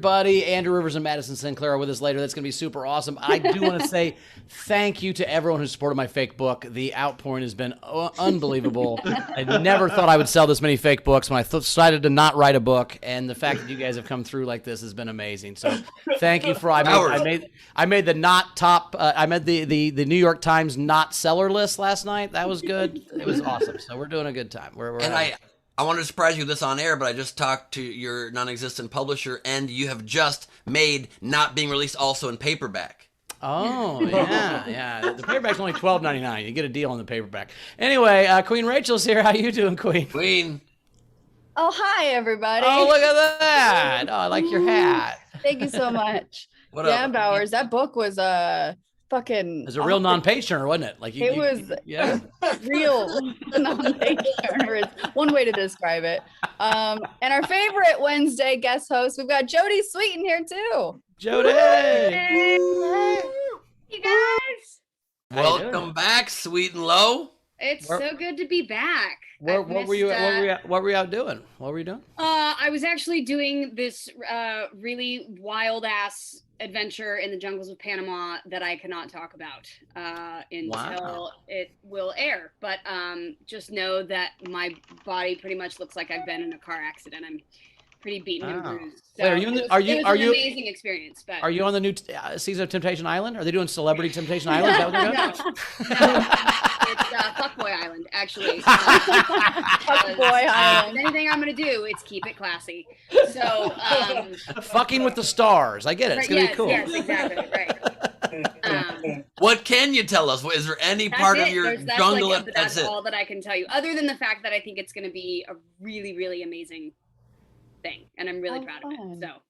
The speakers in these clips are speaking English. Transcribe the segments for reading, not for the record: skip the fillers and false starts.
everybody. Andrew Rivers and Madison Sinclair are with us later. That's going to be super awesome. I do want to say thank you to everyone who supported my fake book. The outpouring has been unbelievable. I never thought I would sell this many fake books when I decided to not write a book, and the fact that you guys have come through like this has been amazing. So thank you for I made the not top. I made the New York Times not seller list last night. That was good. It was awesome. So we're doing a good time. I wanted to surprise you with this on air, but I just talked to your non-existent publisher, and you have just made Not Being Released also in paperback. Oh, yeah. The paperback's only $12.99. You get a deal on the paperback. Anyway, Queen Rachel's here. How you doing, Queen? Queen. Oh, hi, everybody. Oh, look at that. Oh, I like your hat. Thank you so much. What yeah, up? Bowers, that book was fucking... It was a real non-page turner, wasn't it? Like it was real non-page turner is one way to describe it. And our favorite Wednesday guest host, we've got Jody Sweeten here too. Jody! Hey, you guys. Welcome back, Sweet and Low. It's so good to be back. What were you out doing? What were you doing? I was actually doing this really wild ass adventure in the jungles of Panama that I cannot talk about until it will air. But just know that my body pretty much looks like I've been in a car accident. I'm pretty beaten and bruised. So Wait, it was an amazing experience. But are you on the new season of Temptation Island? Are they doing Celebrity Temptation Island? Is that what they're doing? No. It's Fuckboy Island, actually. Fuckboy Island. Anything I'm going to do, it's keep it classy. So, Fucking with the stars. I get it. It's going to be cool. Yes, exactly. Right. What can you tell us? Is there any part of your jungle? That's all that I can tell you, other than the fact that I think it's going to be a really, really amazing thing, and I'm really proud of it. So.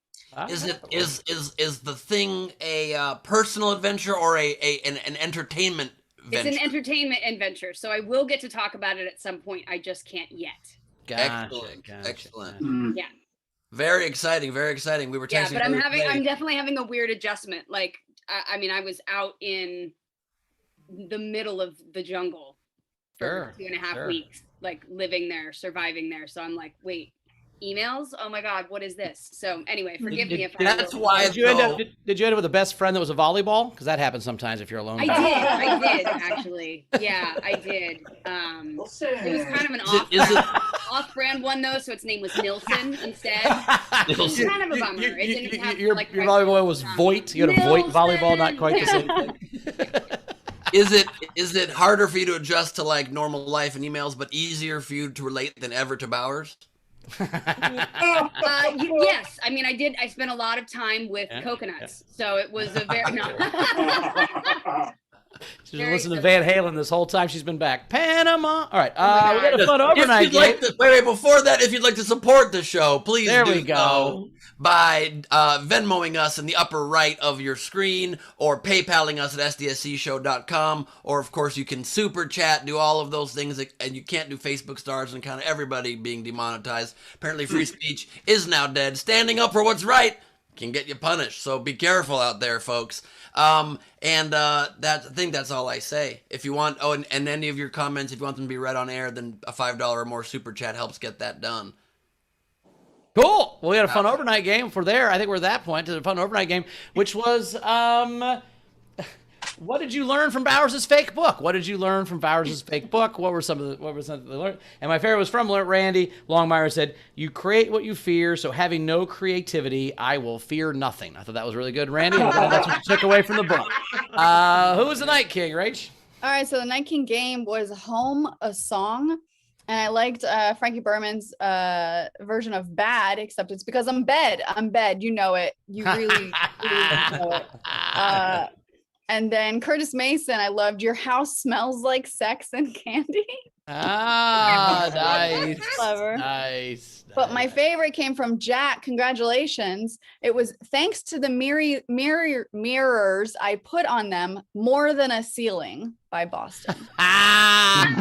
Is the thing a personal adventure or an entertainment venture? It's an entertainment adventure, so I will get to talk about it at some point. I just can't yet. Gotcha. Excellent. Yeah. Very exciting. Very exciting. We were texting. Yeah, but I'm definitely having a weird adjustment. Like, I mean, I was out in the middle of the jungle for 2.5 weeks, like living there, surviving there. So I'm like, wait. Emails? Oh my God, what is this? So anyway, forgive me if that's why. Did you end up with a best friend that was a volleyball? Because that happens sometimes if you're alone. I did actually. Yeah, I did. It was kind of an off-brand one though, so its name was Nilsson instead. It's kind of a bummer. It didn't have your volleyball was Voight. You had a Voight volleyball, not quite the same thing. Is it harder for you to adjust to like normal life and emails, but easier for you to relate than ever to Bowers? Yes, I mean I spent a lot of time with coconuts, so it was a very She's been listening to Van Halen this whole time she's been back. Panama. All right, we got a fun overnight game. Wait, before that, if you'd like to support the show, please do so by Venmoing us in the upper right of your screen, or PayPaling us at sdscshow.com, or of course you can super chat, do all of those things, and you can't do Facebook stars and kind of everybody being demonetized. Apparently free speech is now dead. Standing up for what's right can get you punished, so be careful out there, folks. I think that's all I say. If you want, and any of your comments, if you want them to be read on air, then a $5 or more super chat helps get that done. Cool. Well, we had a fun overnight game. For there, I think we're at that point to the fun overnight game, which was what did you learn from Bowers' fake book? What did you learn from Bowers' fake book? What were some of the learned? And my favorite was from Randy Longmire said, "You create what you fear, so having no creativity, I will fear nothing." I thought that was really good, Randy. That's what you took away from the book. Who was the Night King, Rach? All right, so the Night King game was Home a Song. And I liked Frankie Berman's version of Bad, except it's because I'm bed. You know it. You really know it. And then Curtis Mason, I loved Your House Smells Like Sex and Candy. Nice. Clever. Nice. But my favorite came from Jack. Congratulations. It was thanks to the mirrors I put on them, More Than a Ceiling by Boston. More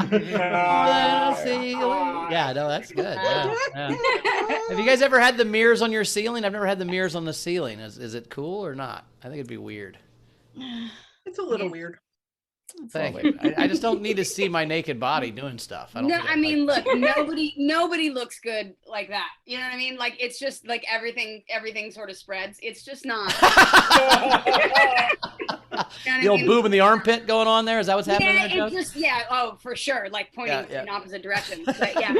than a ceiling. Yeah, no, that's good. Yeah. Have you guys ever had the mirrors on your ceiling? I've never had the mirrors on the ceiling. Is it cool or not? I think it'd be weird. It's a little weird. Thank you. I just don't need to see my naked body doing stuff. I don't No, think I mean, look, nobody looks good like that. You know what I mean? Like, it's just like everything sort of spreads. It's just not. The old boob in the armpit going on there. Is that what's happening? Yeah, there, it's just oh, for sure, like pointing in opposite directions. But yeah.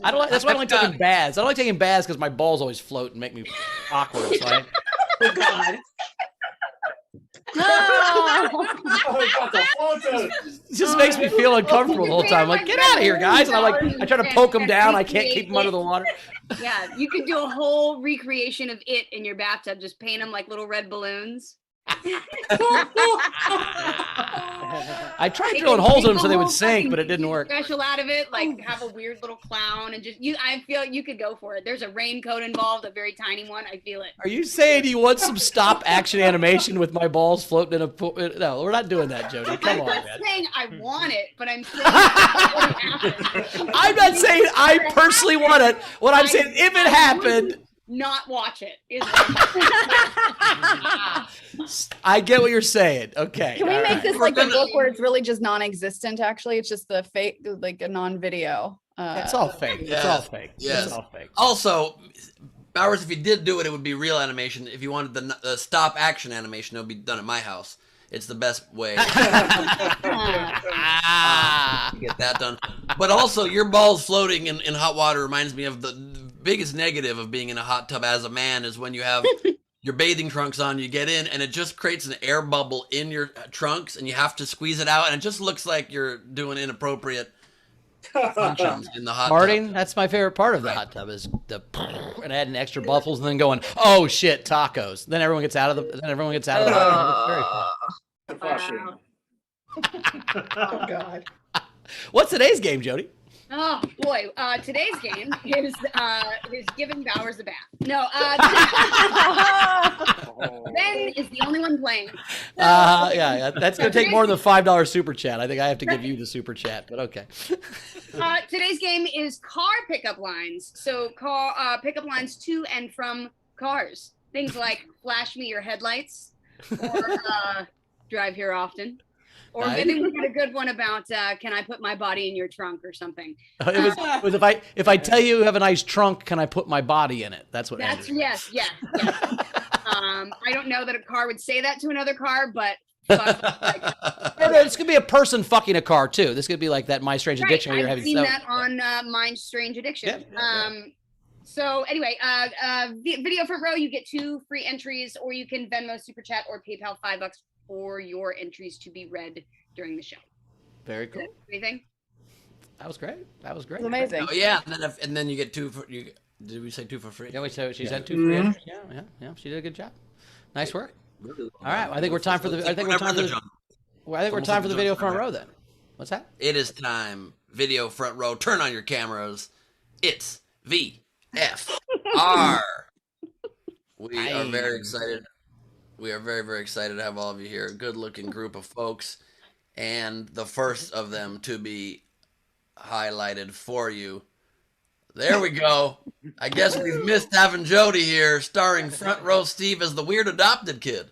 I don't. That's why I don't like taking baths. I don't like taking baths because my balls always float and make me awkward. So Oh, God. it just makes me feel uncomfortable the whole time. Like, get out of here, guys! And I try to poke them down. I can't keep them under the water. Yeah, you could do a whole recreation of it in your bathtub. Just paint them like little red balloons. I tried drilling holes in them so they would sink, but it didn't work. Special out of it, like have a weird little clown, and just I feel you could go for it. There's a raincoat involved, a very tiny one. I feel it. Are you saying you want some stop action animation with my balls floating in a pool? No, we're not doing that, Jody. Come on, man. I'm not saying I want it, but I'm saying I'm not saying I personally want it. What I'm saying, if it happened, not watch it. I get what you're saying. Okay. Can we make this like a book where it's really just non-existent? Actually, it's just the fake, like a non-video. It's all fake. Yes. It's all fake. Yes. It's all fake. Also, Bowers, if you did do it, it would be real animation. If you wanted the stop action animation, it would be done at my house. It's the best way to get that done. But also, your balls floating in hot water reminds me of the biggest negative of being in a hot tub as a man is when you have your bathing trunks on, you get in, and it just creates an air bubble in your trunks, and you have to squeeze it out, and it just looks like you're doing inappropriate functions in the hot Farting, tub. that's my favorite part of the hot tub is the and adding extra buffles and then going, oh shit, tacos. Then everyone gets out of the hot tub. Wow. Oh, God. What's today's game, Jody? Oh boy, today's game is giving Bowers a bath. No, Ben is the only one playing. Yeah, that's gonna take more than the $5 super chat. I think I have to give you the super chat, but okay. Today's game is car pickup lines. So car pickup lines to and from cars. Things like flash me your headlights, or drive here often. Or maybe we got a good one about can I put my body in your trunk or something. It was if I tell you have a nice trunk, can I put my body in it? That's what. That's yes. I don't know that a car would say that to another car, but. No, this could be a person fucking a car too. This could be like that My Strange Addiction where you're having. I've seen that on My Strange Addiction. Yeah. So anyway, video front row, you get 2 free entries, or you can Venmo, Super Chat, or PayPal $5 for your entries to be read during the show. Very cool. Anything? That was great. It's amazing. Oh, yeah, and then you get 2 for you. Did we say 2 for free? Yeah, we said she said 2 free entries. Yeah. She did a good job. Nice work. All right, I think we're time for the. I think we're time for the video front row then. What's that? It is time. Video front row. Turn on your cameras. It's VFR. We are very excited. We are very, very excited to have all of you here. A good-looking group of folks, and the first of them to be highlighted for you. There we go. I guess we've missed having Jody here, starring Front Row Steve as the weird adopted kid.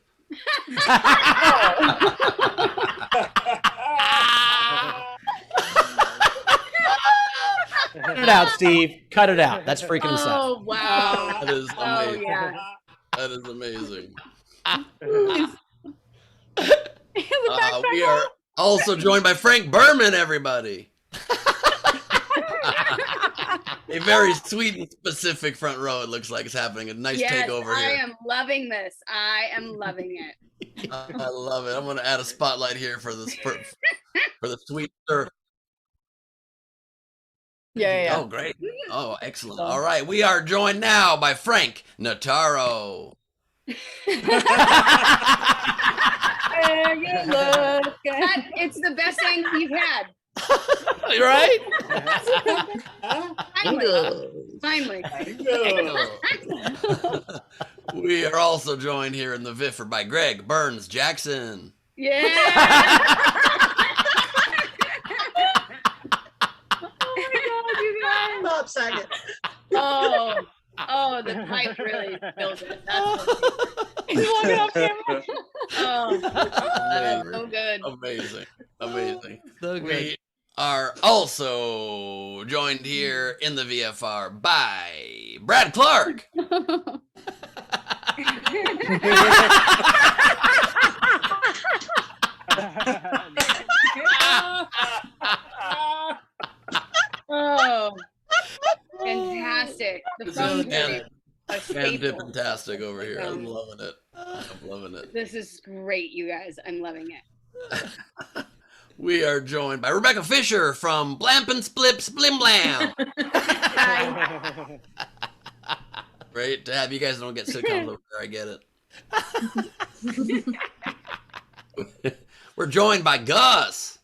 Cut it out, Steve. Cut it out. That's freaking us out. Oh wow! That is amazing. Yeah. That is amazing. The We are also joined by Frank Berman, everybody. A very sweet and specific front row, it looks like, is happening. A nice takeover here. I am loving this. I am loving it. I love it. I'm going to add a spotlight here for the sweet sir. Yeah. Oh, great. Oh, excellent. All right. We are joined now by Frank Notaro. It's the best thing you've had. Right? Finally. We are also joined here in the VIFR by Greg Burns Jackson. Yeah. Stop second. Oh, the pipe really fills it. That's He's walking off camera. Oh, that's so good. Amazing. So good. We are also joined here in the VFR by Brad Clark. Oh, fantastic. The phone's a staple. Fantastic over here. I'm loving it. This is great, you guys. I'm loving it. We are joined by Rebecca Fisher from Blampin' Splips Blim Blam. Great to have you guys. Don't get sitcoms over there. I get it. We're joined by Gus.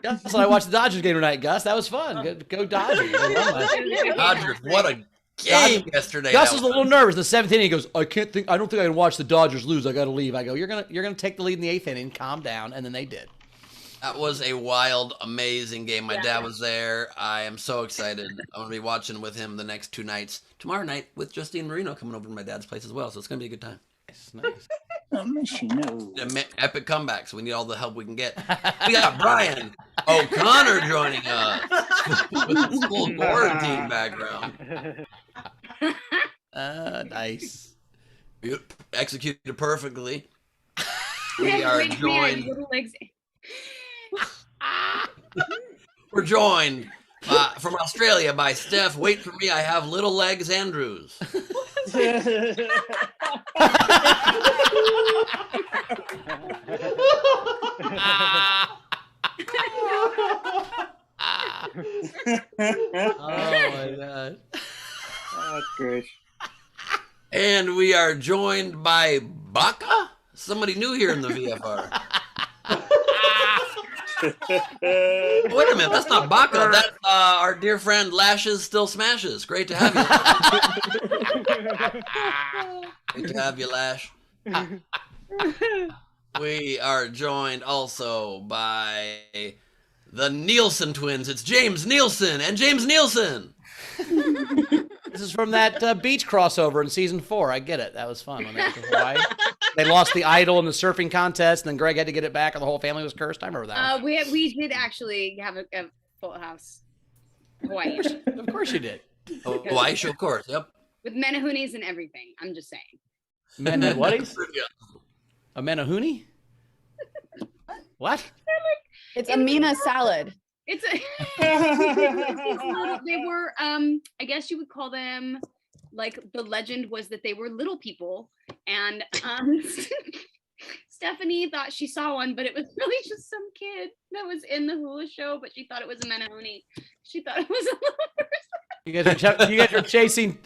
Gus, I watched the Dodgers game tonight, Gus. That was fun. Go Dodgers. Dodgers, what a game yesterday. Gus was a little nervous. The 7th inning, he goes, I don't think I can watch the Dodgers lose. I got to leave. I go, you're gonna take the lead in the 8th inning. Calm down. And then they did. That was a wild, amazing game. My dad was there. I am so excited. I'm going to be watching with him the next 2 nights. Tomorrow night with Justine Marino coming over to my dad's place as well. So it's going to be a good time. Nice. Epic comeback. So we need all the help we can get. We got Brian O'Connor joining us with the full quarantine background. Nice. Executed perfectly. We are Wait, joined. little legs. We're joined from Australia by Steph. Wait for me, I have little legs Andrews. Oh my God. That's great. And we are joined by Baka, somebody new here in the VFR. Wait a minute, that's not Baka. That's our dear friend Lashes Still Smashes. Great to have you. Great to have you, Lash. We are joined also by the Nielsen twins. It's James Nielsen and James Nielsen. This is from that beach crossover in season 4. I get it. That was fun when they went to Hawaii. They lost the idol in the surfing contest, and then Greg had to get it back, or the whole family was cursed. I remember that. We did actually have a full house Hawaii Of course you did. Hawaii show, of course. Yep. with menahunis and everything. I'm just saying. What? A menahuni? What? It's a Mina salad. It's a they were I guess you would call them, like, the legend was that they were little people, and Stephanie thought she saw one, but it was really just some kid that was in the hula show, but she thought it was a menahuni. She thought it was a little person. You guys were chasing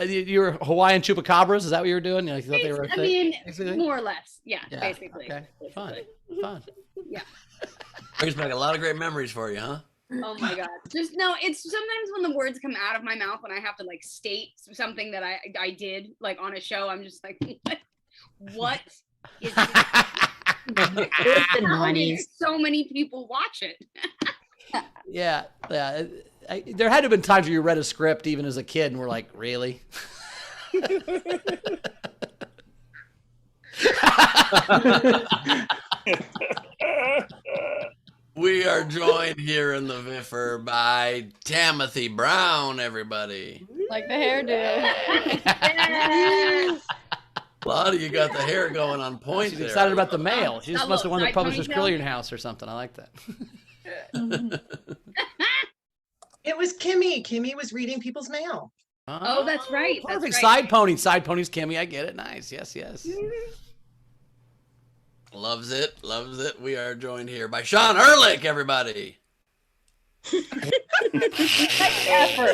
your Hawaiian chupacabras? Is that what you were doing? You thought they were I mean, basically? more or less. Yeah, basically. Okay. Fun. Yeah. Brings back a lot of great memories for you, huh? Oh my God. Just no, it's sometimes when the words come out of my mouth when I have to like state something that I did like on a show, I'm just like, what is so many people watch it. Yeah. There had to have been times where you read a script even as a kid and were like, really? We are joined here in the VIFR by Timothy Brown, everybody. Like the hairdo. Yes. A lot of you got the hair going on point She's there. excited about the mail. She just must have won the Side Publishers ponytail. Clearing House or something. I like that. It was Kimmy. Kimmy was reading people's mail. Oh, that's right. Perfect. That's Side right. ponies, Kimmy. I get it. Nice. Yes. Loves it. We are joined here by Sean Ehrlich, everybody. Effort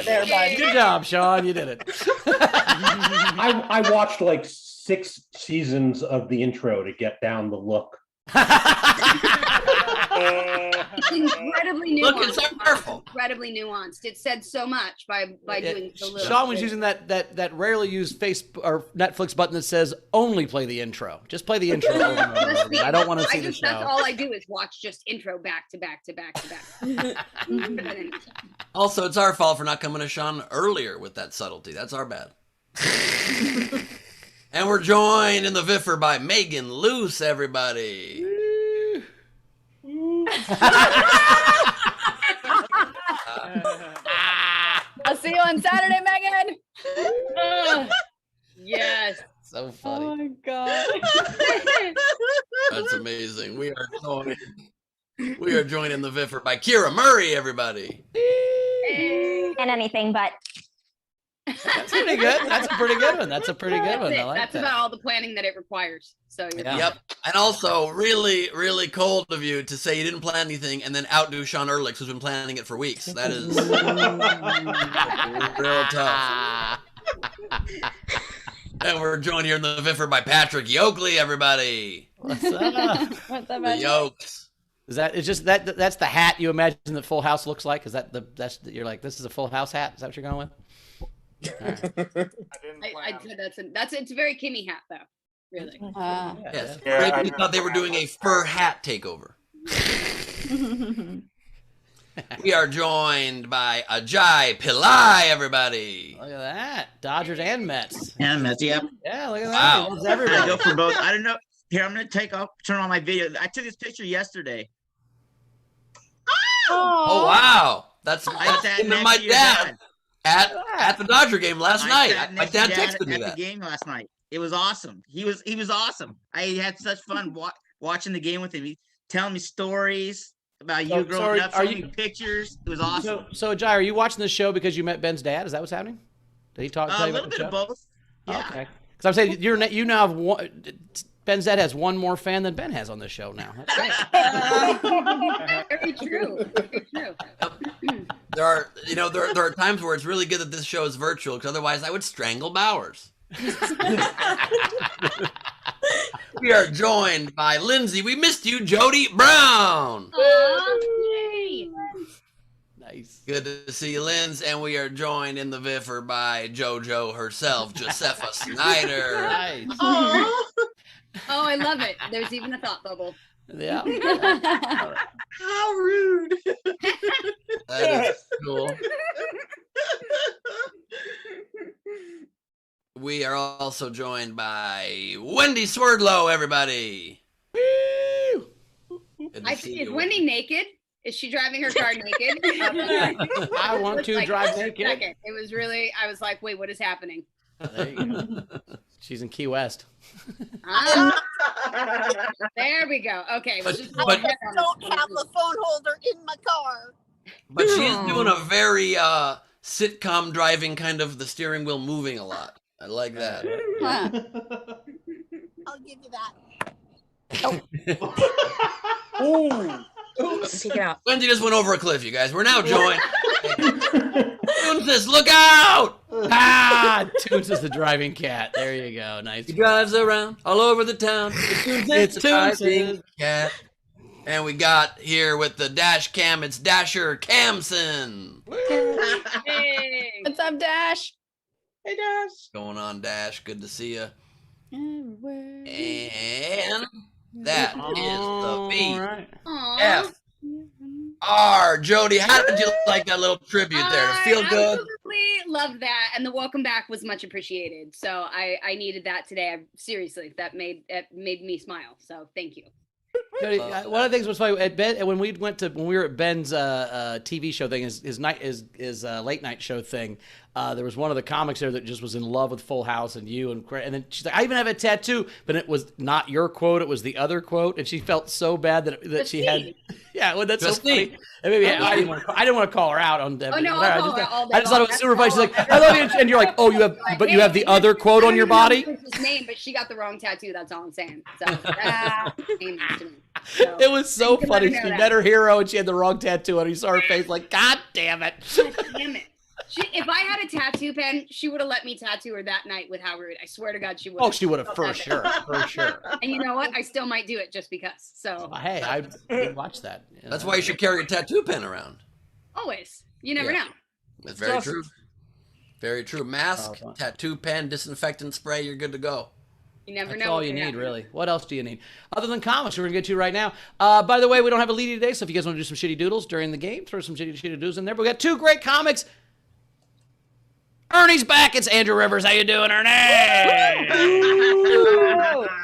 there, bud. Good job, Sean. You did it. I watched like 6 seasons of the intro to get down the look. It's incredibly nuanced. Look, it's powerful. Incredibly nuanced. It said so much by doing so little. Sean was using that rarely used Facebook or Netflix button that says only play the intro. Just play the intro. Over and over and over. I don't want to see the show. That's all I do is watch just intro back to back to back to back. Also, it's our fault for not coming to Sean earlier with that subtlety. That's our bad. And we're joined in the Viffer by Megan Luce, everybody. I'll see you on Saturday, Megan. Yes. So Oh funny. my god. That's amazing. We are joined in the Viffer by Kira Murray, everybody. And anything but. That's pretty good. That's a pretty good one. That's a pretty good one. I like That's that. about all the planning that it requires. So you're Yeah. Yep. And also, really, really cold of you to say you didn't plan anything and then outdo Sean Ehrlich, who's been planning it for weeks. That is real tough. And we're joined here in the Viffer by Patrick Yoakley, everybody. What's up? What's up, The Yokes. Is that it's just that's the hat you imagine that Full House looks like? Is that you're like, this is a Full House hat? Is that what you're going with? All right. it's a very Kimmy hat though. Really. Yes. Yeah, We thought they were doing a fur hat takeover. We are joined by Ajay Pillai, everybody. Look at that. Dodgers and Mets. And Mets, yep. Yeah, look at that. Wow. He loves I go everybody. for both. I don't know. Here, I'm gonna turn on my video. I took this picture yesterday. Oh, wow. That's I sat into next my to your dad at the Dodger game last I night. sat My next to dad texted me at that. the game last night. It was awesome. He was awesome. I had such fun watching the game with him. He telling me stories about you growing up, showing me pictures. It was awesome. So Ajay, are you watching this show because you met Ben's dad? Is that what's happening? Did he tell A you little about the bit of show? both. Yeah. Okay. Because I'm saying you now have one. Ben's dad has one more fan than Ben has on this show now. That's great. Very true. Very true. There are times where it's really good that this show is virtual, because otherwise I would strangle Bowers. We are joined by Lindsay. We missed you, Jody Brown. Aw, yay. Nice. Good to see you, Linz. And we are joined in the Viffer by JoJo herself, Josepha Snyder. Nice. Oh, I love it. There's even a thought bubble. Yeah. How rude. That is cool. We are also joined by Wendy Swerdlow, everybody. Woo! Good to see Is you. Wendy naked? Is she driving her car naked? I want to Like, drive just a naked. second. It was really, I was like, wait, what is happening? There you go. She's in Key West. Ah, there we go. Okay. But- just but- Don't have a phone holder in my car. But she is doing a very sitcom driving, kind of the steering wheel moving a lot. I like that. Huh. I'll give you that. Take it out. Wendy just went over a cliff, you guys. We're now joined. Tunes says, look out! Ah, Toons is the driving cat. There you go. Nice. He drives around all over the town. It's It's driving cat. And we got here with the dash cam, it's Dasher Camson. Hey. What's up, Dash? Hey, Dash. Going on, Dash. Good to see you. Everywhere. And that is the V. All right. Aw. F. R. Jody, how did you like that little tribute there? I Feel good? absolutely love that, and the welcome back was much appreciated. So I needed that today. Seriously, that made me smile. So thank you. Jody, one of the things was funny at Ben when we were at Ben's TV show thing, his late night show thing. There was one of the comics there that just was in love with Full House and you, and then she's like, I even have a tattoo, but it was not your quote, it was the other quote, and she felt so bad that she had. Yeah, well, that's so Justine. funny. And maybe I didn't want to call her out on. Oh, no, whatever. I'll call her all day I just thought it long. was super funny. She's like, I love you, and you're like, oh, you have the other quote on your body. His name, but she got the wrong tattoo. That's all I'm saying. So that's name to me. So, It was so you can let her funny. know She that. met her hero, and she had the wrong tattoo, and you saw her face like, God damn it. God damn it. If I had a tattoo pen, she would have let me tattoo her that night with How Rude. I swear to God, she would. Oh, she would have for sure. And you know what? I still might do it just because. So Hey, I did watch that. You That's know? why you should carry a tattoo pen around. always, you never Yeah. know. That's very true. Very true. Mask, Oh, fun. tattoo pen, disinfectant spray, you're good to go. You never That's know. all you need, really. What else do you need? Other than comics, we're going to get to right now. By the way, we don't have a lead today, so if you guys want to do some shitty doodles during the game, throw some shitty doodles in there. But we got 2 great comics. Ernie's back. It's Andrew Rivers. How you doing, Ernie?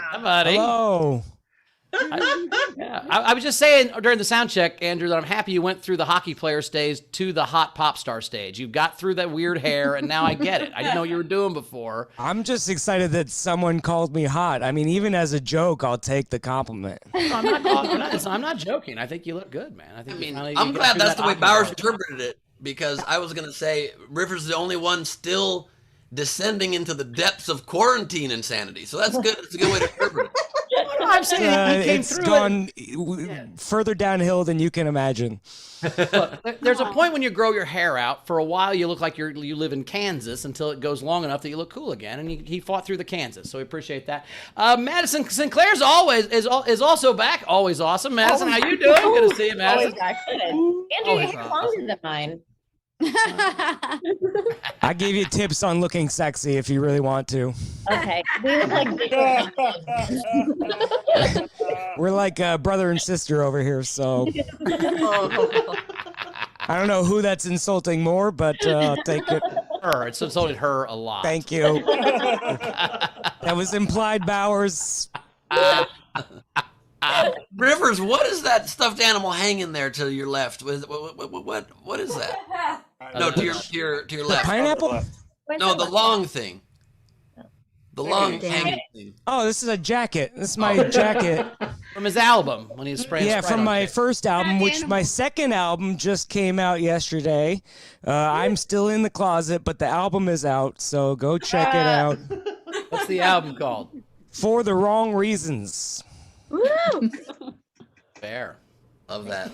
Hi, buddy. Hello. I was just saying during the sound check, Andrew, that I'm happy you went through the hockey player stage to the hot pop star stage. You got through that weird hair, and now I get it. I didn't know what you were doing before. I'm just excited that someone called me hot. I mean, even as a joke, I'll take the compliment. No, I'm not joking. I think you look good, man. I'm glad that's the way Bowers interpreted it, because I was going to say Rivers is the only one still descending into the depths of quarantine insanity. So that's good. It's a good way to interpret it. I'm saying it's gone further downhill than you can imagine. Look, there's a point when you grow your hair out. For a while, you look like you live in Kansas until it goes long enough that you look cool again. And he fought through the Kansas, so we appreciate that. Madison Sinclair is also back. Always awesome. Madison, how you doing? Good to see you, Madison. Always back. Andrew, your hair's longer than mine. I gave you tips on looking sexy if you really want to. Okay. We look like bigger. We're like brother and sister over here, so I don't know who that's insulting more, but I'll take it. It's insulted her a lot. Thank you. That was implied, Bowers. Rivers, what is that stuffed animal hanging there to your left? What is that? No, to your left. Pineapple? No, the long thing. The long hanging thing. Oh, this is a jacket. This is my jacket. From his album when he was spraying. Yeah, from my first album, which my second album just came out yesterday. I'm still in the closet, but the album is out, so go check it out. What's the album called? For the Wrong Reasons. Woo! Fair. Love that.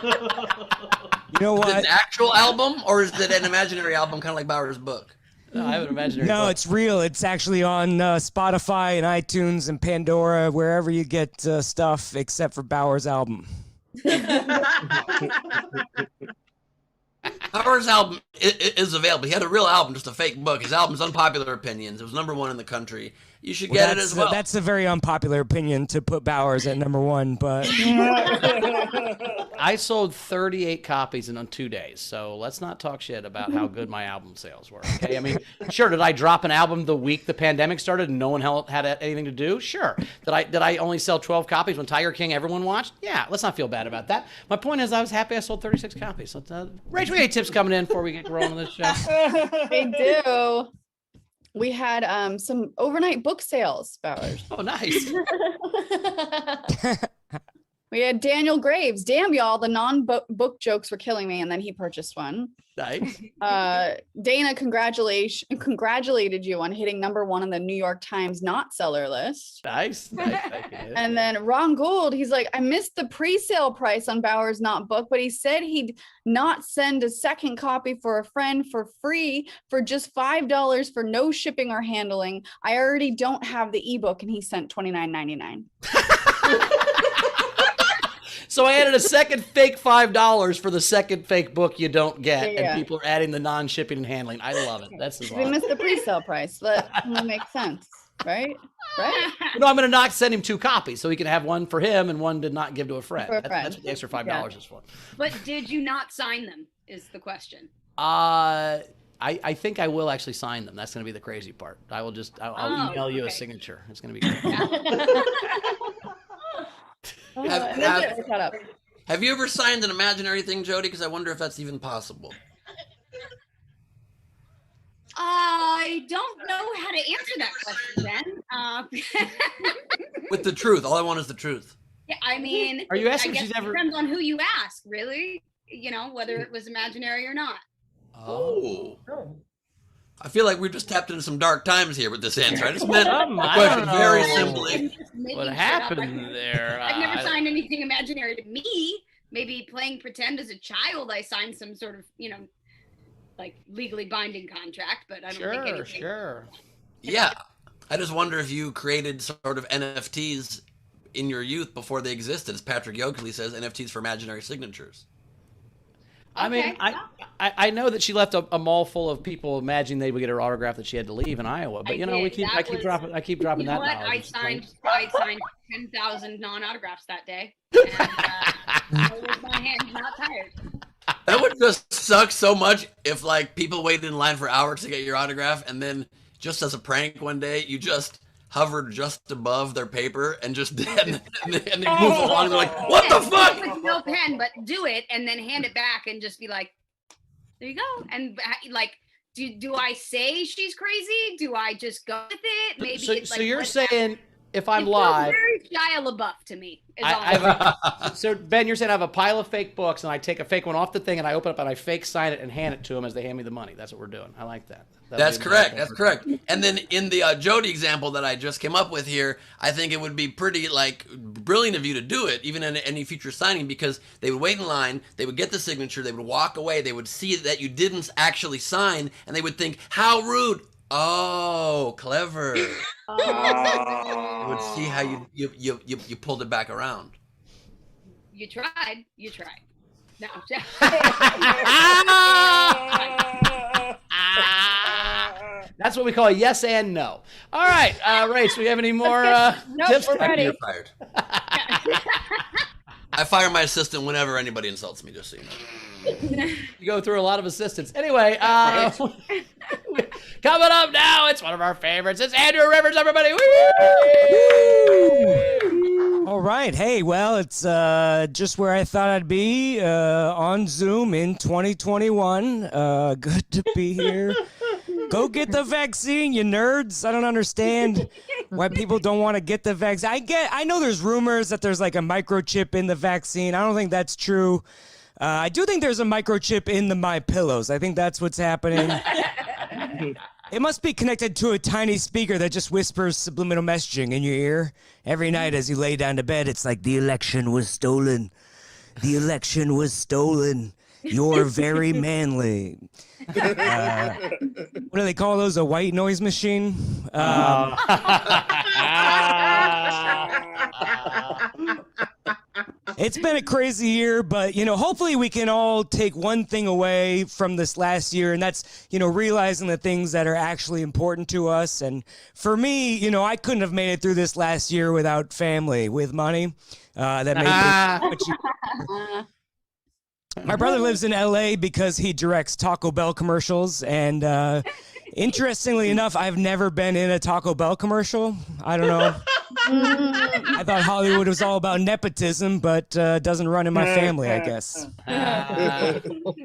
You know what? Is it an actual album, or is it an imaginary album, kind of like Bauer's book? No, I have an imaginary No, book. it's real. It's actually on Spotify and iTunes and Pandora, wherever you get stuff, except for Bauer's album. Bauer's album is available. He had a real album, just a fake book. His album's Unpopular Opinions. It was #1 in the country. You should get it as well. That's a very unpopular opinion to put Bowers at #1, but I sold 38 copies in 2 days, so let's not talk shit about how good my album sales were. Okay, I mean, sure, did I drop an album the week the pandemic started and no one had anything to do? Sure. Did I only sell 12 copies when Tiger King everyone watched? Yeah, let's not feel bad about that. My point is I was happy I sold 36 copies. So, Rachel, we got tips coming in before we get rolling on this show. They do. We had some overnight book sales, Bowers. Oh, nice. We had Daniel Graves. Damn, y'all, the non-book jokes were killing me, and then he purchased one. Nice. Dana congratulated you on hitting #1 on the New York Times not seller list. Nice. And then Ron Gould, he's like, I missed the pre-sale price on Bauer's Not Book, but he said he'd not send a second copy for a friend for free for just $5 for no shipping or handling. I already don't have the ebook, and he sent $29.99. So I added a second fake $5 for the second fake book you don't get, Yeah. and people are adding the non-shipping and handling. I love it. That's We awesome. missed the pre-sale price. That makes sense, right? Right? No, I'm going to not send him 2 copies so he can have one for him and one to not give to a friend. For a friend. That's what the extra $5 is for. But did you not sign them is the question. I think I will actually sign them. That's going to be the crazy part. I'll email you a signature. It's going to be great. Have you ever signed an imaginary thing, Jody? Because I wonder if that's even possible. I don't know how to answer that question, Ben. With the truth. All I want is the truth. Yeah, I mean, Are you asking I if guess she's it ever- depends on who you ask, really. You know, whether it was imaginary or not. Oh. I feel like we just tapped into some dark times here with this answer. I just meant the I question don't very know. simply. What happened there? I've never signed anything imaginary to me. Maybe playing pretend as a child, I signed some sort of, like legally binding contract, but I don't think anything. Sure. Yeah. I just wonder if you created sort of NFTs in your youth before they existed. As Patrick Yoakley says, NFTs for imaginary signatures. I mean, I know that she left a mall full of people imagining they would get her autograph that she had to leave in Iowa. But I keep dropping You know that what? knowledge. I signed 10,000 non-autographs that day, and my hands not tired. That would just suck so much if like people waited in line for hours to get your autograph, and then just as a prank one day you just hovered just above their paper and just and they move along. And they're like, what the fuck? With no pen, but do it and then hand it back and just be like, there you go. And like, do I say she's crazy? Do I just go with it? Maybe. So you're saying if I'm live, very Shia LaBeouf to me. So Ben, you're saying I have a pile of fake books and I take a fake one off the thing and I open it up and I fake sign it and hand it to them as they hand me the money. That's what we're doing. I like that. That's correct. That's correct. And then in the Jody example that I just came up with here, I think it would be pretty like brilliant of you to do it, even in any future signing, because they would wait in line, they would get the signature, they would walk away, they would see that you didn't actually sign, and they would think, how rude. Oh, clever. You would see how you pulled it back around. You tried. No. That's what we call a yes and no. All right, Rach, do we have any more tips? We're ready. You're fired. I fire my assistant whenever anybody insults me, just so you know. You go through a lot of assistants. Anyway, coming up now, it's one of our favorites. It's Andrew Rivers, everybody. Woo! All right. Hey, well, it's just where I thought I'd be on Zoom in 2021. Good to be here. Go get the vaccine, you nerds. I don't understand why people don't want to get the vaccine. I know there's rumors that there's like a microchip in the vaccine. I don't think that's true. I do think there's a microchip in the My Pillows. I think that's what's happening. It must be connected to a tiny speaker that just whispers subliminal messaging in your ear every night as you lay down to bed. It's like, the election was stolen. The election was stolen. You're very manly. What do they call those? A white noise machine? It's been a crazy year, but, hopefully we can all take one thing away from this last year, and that's, realizing the things that are actually important to us. And for me, I couldn't have made it through this last year without family, with money. That made me My brother lives in LA because he directs Taco Bell commercials, and interestingly enough, I've never been in a Taco Bell commercial. I don't know. I thought Hollywood was all about nepotism, but doesn't run in my family, I guess.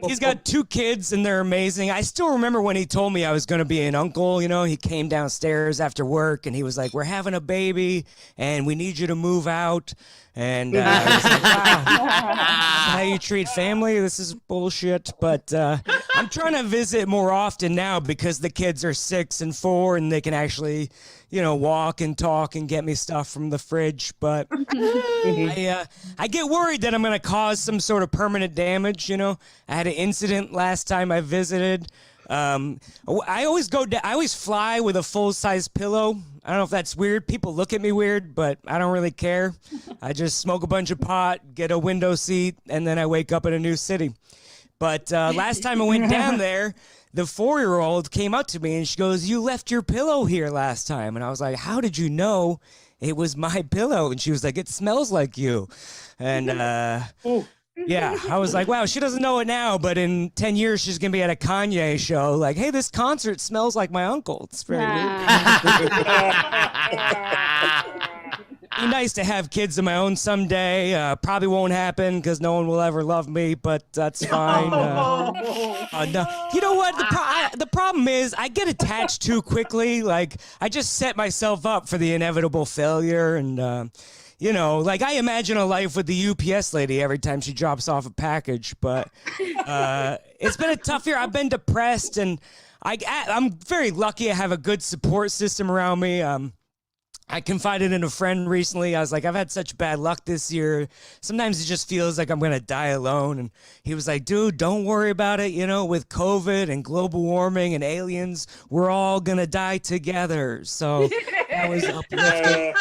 He's got 2 kids, and they're amazing. I still remember when he told me I was going to be an uncle. He came downstairs after work, and he was like, we're having a baby, and we need you to move out. And I was like, wow, this is how you treat family? This is bullshit. But I'm trying to visit more often now because the kids are 6 and 4 and they can actually, walk and talk and get me stuff from the fridge. But I get worried that I'm going to cause some sort of permanent damage. I had an incident last time I visited. I always fly with a full-size pillow. I don't know if that's weird. People look at me weird, but I don't really care. I just smoke a bunch of pot, get a window seat, and then I wake up in a new city. But last time I went down there, the 4-year-old came up to me and she goes, you left your pillow here last time. And I was like, how did you know it was my pillow? And she was like, it smells like you. And yeah, I was like, wow, she doesn't know it now, but in 10 years, she's going to be at a Kanye show. Like, hey, this concert smells like my uncle. It's very weird. Be nice to have kids of my own someday. Probably won't happen because no one will ever love me, but that's fine. No. You know what? The problem is I get attached too quickly. Like, I just set myself up for the inevitable failure, and I imagine a life with the UPS lady every time she drops off a package. But it's been a tough year. I've been depressed, and I'm very lucky I have a good support system around me. I confided in a friend recently. I was like, I've had such bad luck this year. Sometimes it just feels like I'm going to die alone. And he was like, dude, don't worry about it. With COVID and global warming and aliens, we're all going to die together. So that was uplifting.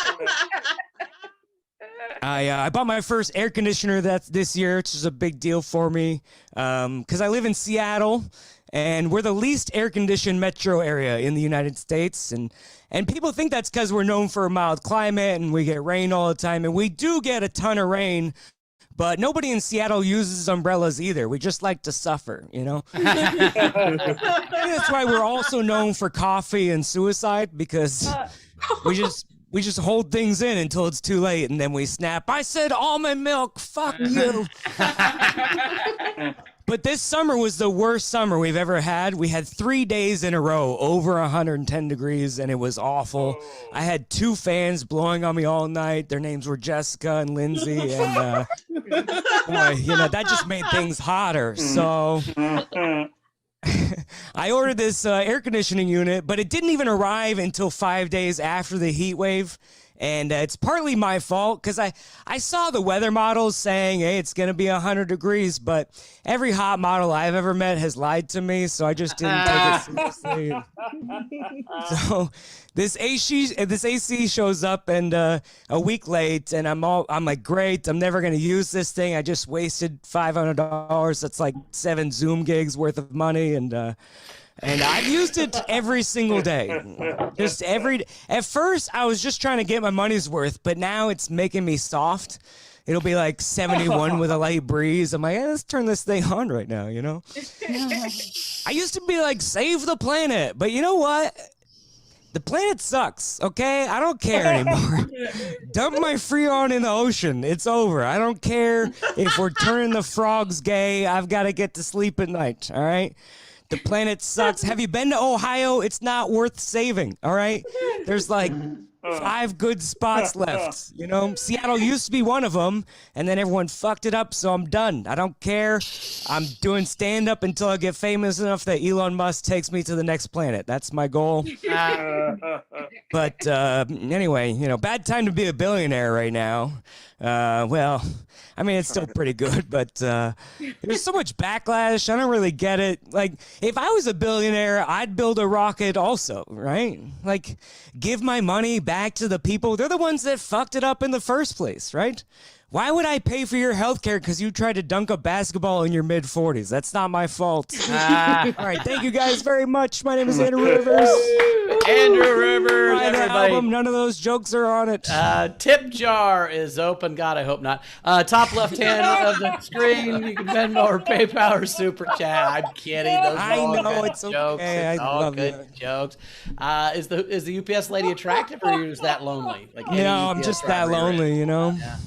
I bought my first air conditioner this year, which is a big deal for me because I live in Seattle, and we're the least air-conditioned metro area in the United States. And people think that's because we're known for a mild climate and we get rain all the time. And we do get a ton of rain, but nobody in Seattle uses umbrellas either. We just like to suffer, you know? That's why we're also known for coffee and suicide, because we just hold things in until it's too late, and then we snap. I said almond milk, fuck you. But this summer was the worst summer we've ever had. We had 3 days in a row over 110 degrees, and it was awful. I had 2 fans blowing on me all night. Their names were Jessica and Lindsay, and that just made things hotter. So I ordered this air conditioning unit, but it didn't even arrive until 5 days after the heat wave. And it's partly my fault because I saw the weather models saying, hey, it's going to be 100 degrees, but every hot model I've ever met has lied to me, so I just didn't take it seriously. So this AC shows up and a week late, and I'm like, great, I'm never going to use this thing. I just wasted $500. That's like 7 Zoom gigs worth of money, and I've used it every single day. At first, I was just trying to get my money's worth, but now it's making me soft. It'll be like 71 with a light breeze. I'm like, let's turn this thing on right now, you know? I used to be like, save the planet. But you know what? The planet sucks, okay? I don't care anymore. Dump my Freon in the ocean. It's over. I don't care if we're turning the frogs gay. I've got to get to sleep at night, all right? The planet sucks. Have you been to Ohio? It's not worth saving, all right? There's like 5 good spots left, you know? Seattle used to be one of them, and then everyone fucked it up, so I'm done. I don't care. I'm doing stand-up until I get famous enough that Elon Musk takes me to the next planet. That's my goal. But anyway, you know, bad time to be a billionaire right now. Well, I mean, it's still pretty good, but there's so much backlash. I don't really get it. Like, if I was a billionaire, I'd build a rocket also, right? Like, give my money back to the people. They're the ones that fucked it up in the first place, right? Why would I pay for your health care because you tried to dunk a basketball in your mid-40s? That's not my fault. All right, thank you guys very much. My name is Andrew Rivers. Andrew Rivers, everybody. Album, none of those jokes are on it. Tip jar is open. God, I hope not. Top left hand of the screen. You can Venmo or PayPal or Super Chat. I'm kidding. Those are all good it's jokes. okay. It's all good jokes. Is the UPS lady attractive, or are you just that lonely? Like, no, I'm just that lonely, you know? Yeah.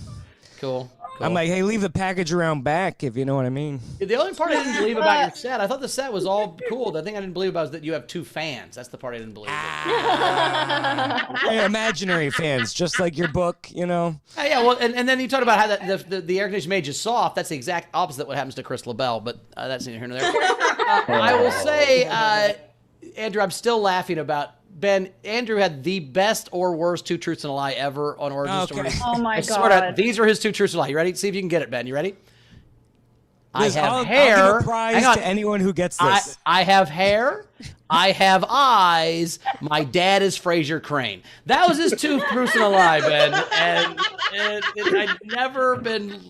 Cool. I'm like, hey, leave the package around back, if you know what I mean. The only part I didn't believe about your set, I thought the set was all cool. The thing I didn't believe about was that you have 2 fans. That's the part I didn't believe. Hey, imaginary fans, just like your book, you know. Yeah, well, and then you talked about how the air conditioning made you soft. That's the exact opposite of what happens to Chris LaBelle, but that's neither here nor there. I will say, Andrew, I'm still laughing about Ben. Andrew had the best or worst 2 truths and a lie ever on Origin Stories. Oh my I swear to God, these are his 2 truths and a lie. You ready? See if you can get it, Ben. You ready? Liz, I have I'll hair. give a prize to anyone who gets this. I have hair. I have eyes. My dad is Fraser Crane. That was his 2 truths and a lie, Ben. And I've never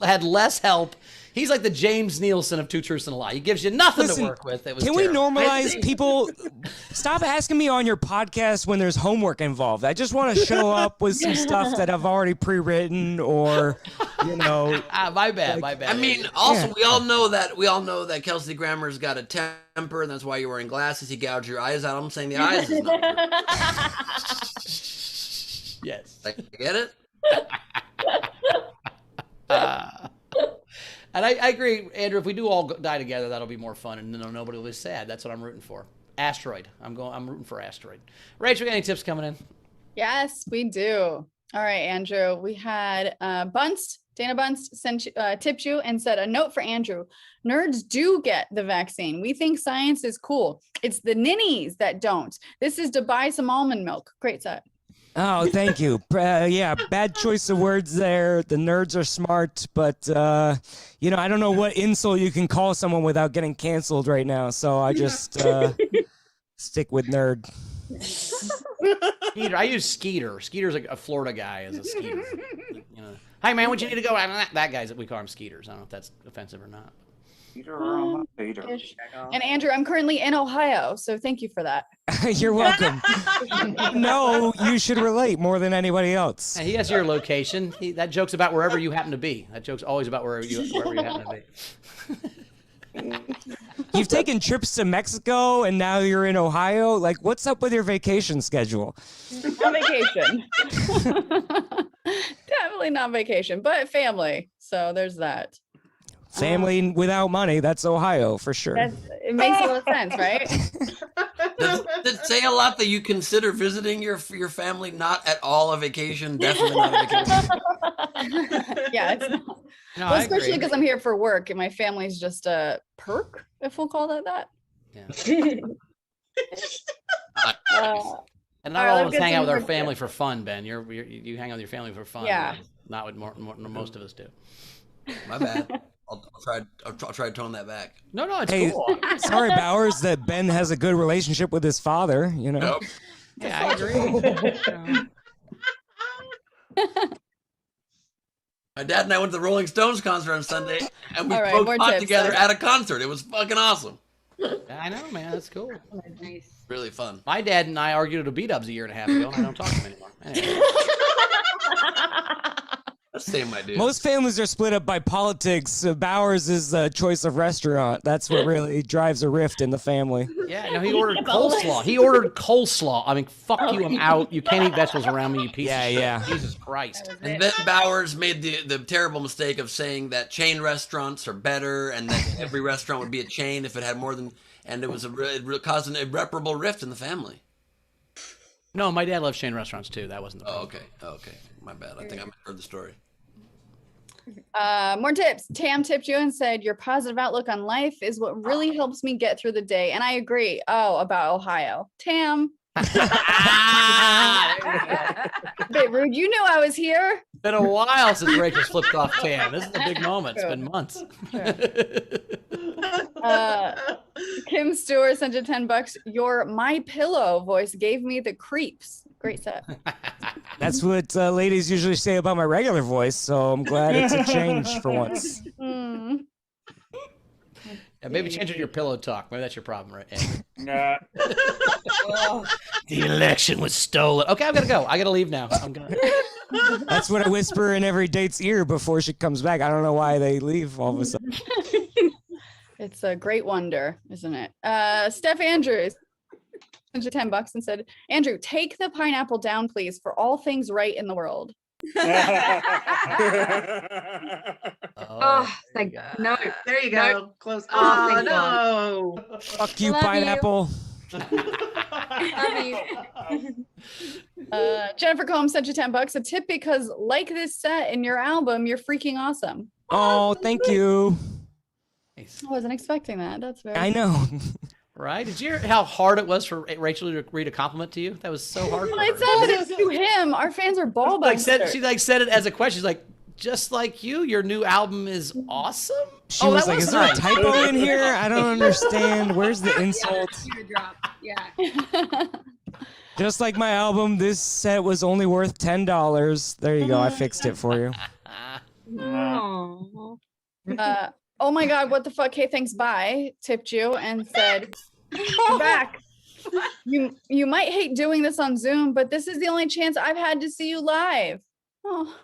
had less help. He's like the James Nielsen of 2 truths and a lie. He gives you nothing to work with. It was can terrible. we normalize people? Stop asking me on your podcast when there's homework involved. I just want to show up with some stuff that I've already pre-written, or you know. My bad. I mean, also we all know that Kelsey Grammer's got a temper, and that's why you're wearing glasses. He gouged your eyes out. I'm saying the eyes is not. Yes. I get it. And I agree, Andrew. If we do all die together, that'll be more fun, and nobody will be sad. That's what I'm rooting for. Asteroid. I'm rooting for Asteroid. Rachel, any tips coming in? Yes, we do. All right, Andrew. We had Bunst. Dana Bunst tipped you and said, a note for Andrew. Nerds do get the vaccine. We think science is cool. It's the ninnies that don't. This is to buy some almond milk. Great set. Oh, thank you. Yeah, bad choice of words there. The nerds are smart, but, you know, I don't know what insult you can call someone without getting canceled right now. So I just stick with nerd. Skeeter. I use Skeeter. Skeeter's a Florida guy as a Skeeter. You know, hey man, what you need to go? That guy's we call him Skeeters. I don't know if that's offensive or not. And Andrew, I'm currently in Ohio, so thank you for that. You're welcome. No, you should relate more than anybody else. He has your location. That joke's about wherever you happen to be. That joke's always about wherever you happen to be. You've taken trips to Mexico and now you're in Ohio. Like, what's up with your vacation schedule? Not vacation. Definitely not vacation, but family. So there's that. Family without money, that's Ohio for sure. It makes a lot of sense, right? Does it say a lot that you consider visiting your family not at all a vacation? Definitely not a vacation. Yeah, it's not. No, Well, especially because I'm here for work and my family's just a perk, if we'll call that that. Yeah. And not all of us hang out with our family for fun, Ben. You hang out with your family for fun. Yeah. Not what most of us do. My bad. I'll try to tone that back. No, it's cool. Sorry, Bowers, that Ben has a good relationship with his father, you know. Nope. Yeah, I agree. My dad and I went to the Rolling Stones concert on Sunday, and we All right, smoked more pot tips, together sorry. at a concert. It was fucking awesome. I know, man. That's cool. Nice. Really fun. My dad and I argued at a B-dubs a year and a half ago, and I don't talk to him anymore. Anyway. That's the same idea. Most families are split up by politics. Bowers is the choice of restaurant. That's what really drives a rift in the family. Yeah, no, he ordered coleslaw. He ordered coleslaw. I mean, fuck you, I'm out. You can't eat vegetables around me, you piece of shit. Yeah. Jesus Christ. And then Bowers made the terrible mistake of saying that chain restaurants are better and that every restaurant would be a chain if it had more than, and it caused an irreparable rift in the family. No, my dad loves chain restaurants too. That wasn't the problem. Okay. My bad. I think I misheard the story. More tips. Tam tipped you and said, your positive outlook on life is what really helps me get through the day. And I agree. Oh, about Ohio. Tam. Bit rude. You knew I was here. It's been a while since Rachel's flipped off Tam. This is a big moment. It's been months. Kim Stewart sent you $10. Your My Pillow voice gave me the creeps. Great set. That's what ladies usually say about my regular voice, so I'm glad it's a change for once. Mm. Yeah, maybe change it to your pillow talk. Maybe that's your problem, right? Nah. The election was stolen. Okay, I've got to go. I got to leave now. I'm gonna. That's what I whisper in every date's ear before she comes back. I don't know why they leave all of a sudden. It's a great wonder, isn't it? Steph Andrews sent you $10 and said, Andrew, take the pineapple down, please, for all things right in the world. Thank God. No. There you go. Close. Oh, Oh, thank no. Fuck you, Love pineapple. Love you. Jennifer Combs sent you $10. A tip because, like this set in your album, you're freaking awesome. Oh, thank you. I wasn't expecting that. That's very. I know. Right? Did you hear how hard it was for Rachel to read a compliment to you? That was so hard. Well, it's evidence to him. Our fans are ball busters. She said it as a question. She's like, just like you, your new album is awesome. She was like, is there a typo in here? I don't understand. Where's the insult? Yeah. Just like my album, this set was only worth $10. There you go. I fixed it for you. Oh. Oh my God, what the fuck? Hey, thanks, bye. Tipped you and said, "You're back. You might hate doing this on Zoom, but this is the only chance I've had to see you live." Oh,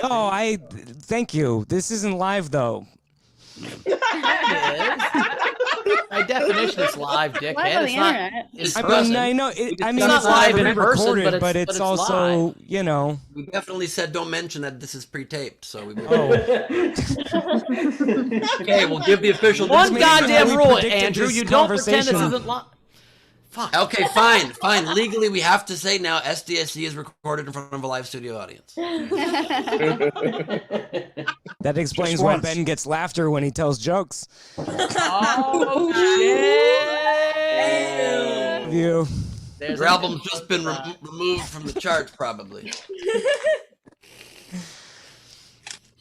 I thank you. This isn't live though. By definition, it's live, dickhead. Live on the It's not. internet. It's I present. mean, I know. It's I mean, not it's live live in person, recorded, but it's it's also, live. you know. We definitely said don't mention that this is pre-taped, so we. Oh. Okay, we'll give the official. One goddamn we rule, predicted Andrew. this You don't pretend this conversation. isn't live. Fuck. Okay, fine. Legally, we have to say now SDSC is recorded in front of a live studio audience. That explains Just why once. Ben gets laughter when he tells jokes. Oh shit! You. Your album's just been removed from the charts, probably.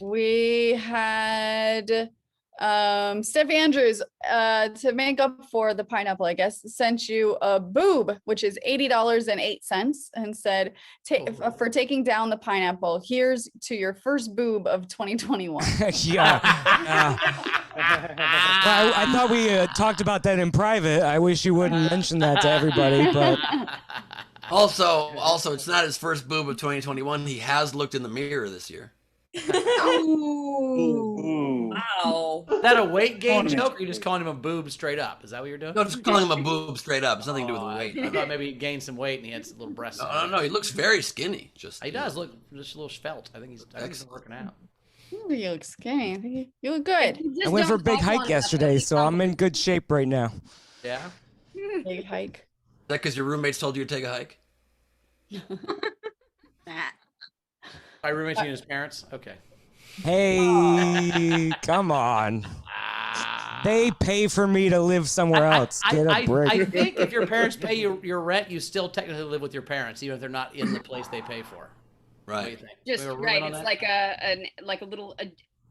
we had Steph Andrews, to make up for the pineapple, I guess, sent you a boob, which is $80.08, and said, for taking down the pineapple, here's to your first boob of 2021. Yeah. Well, I thought we talked about that in private. I wish you wouldn't mention that to everybody, but Also, it's not his first boob of 2021. He has looked in the mirror this year. Ooh. Wow. Is that a weight gain joke, or you just calling him a boob straight up? Is that what you're doing? No, just calling him a boob straight up. It's nothing to do with weight. I thought maybe he gained some weight and he had some little breasts. No, he looks very skinny. He does look just a little svelte. I think he's working out. You look skinny. I think you look good. I went for a big hike yesterday, so I'm in good shape right now. Yeah? Big hike. Is that because your roommates told you to take a hike? My roommates and his parents? Okay. Hey, come on. They pay for me to live somewhere else. Get a break. I think if your parents pay your rent, you still technically live with your parents, even if they're not in the place they pay for. Right. What do you think? Just right. It's like a little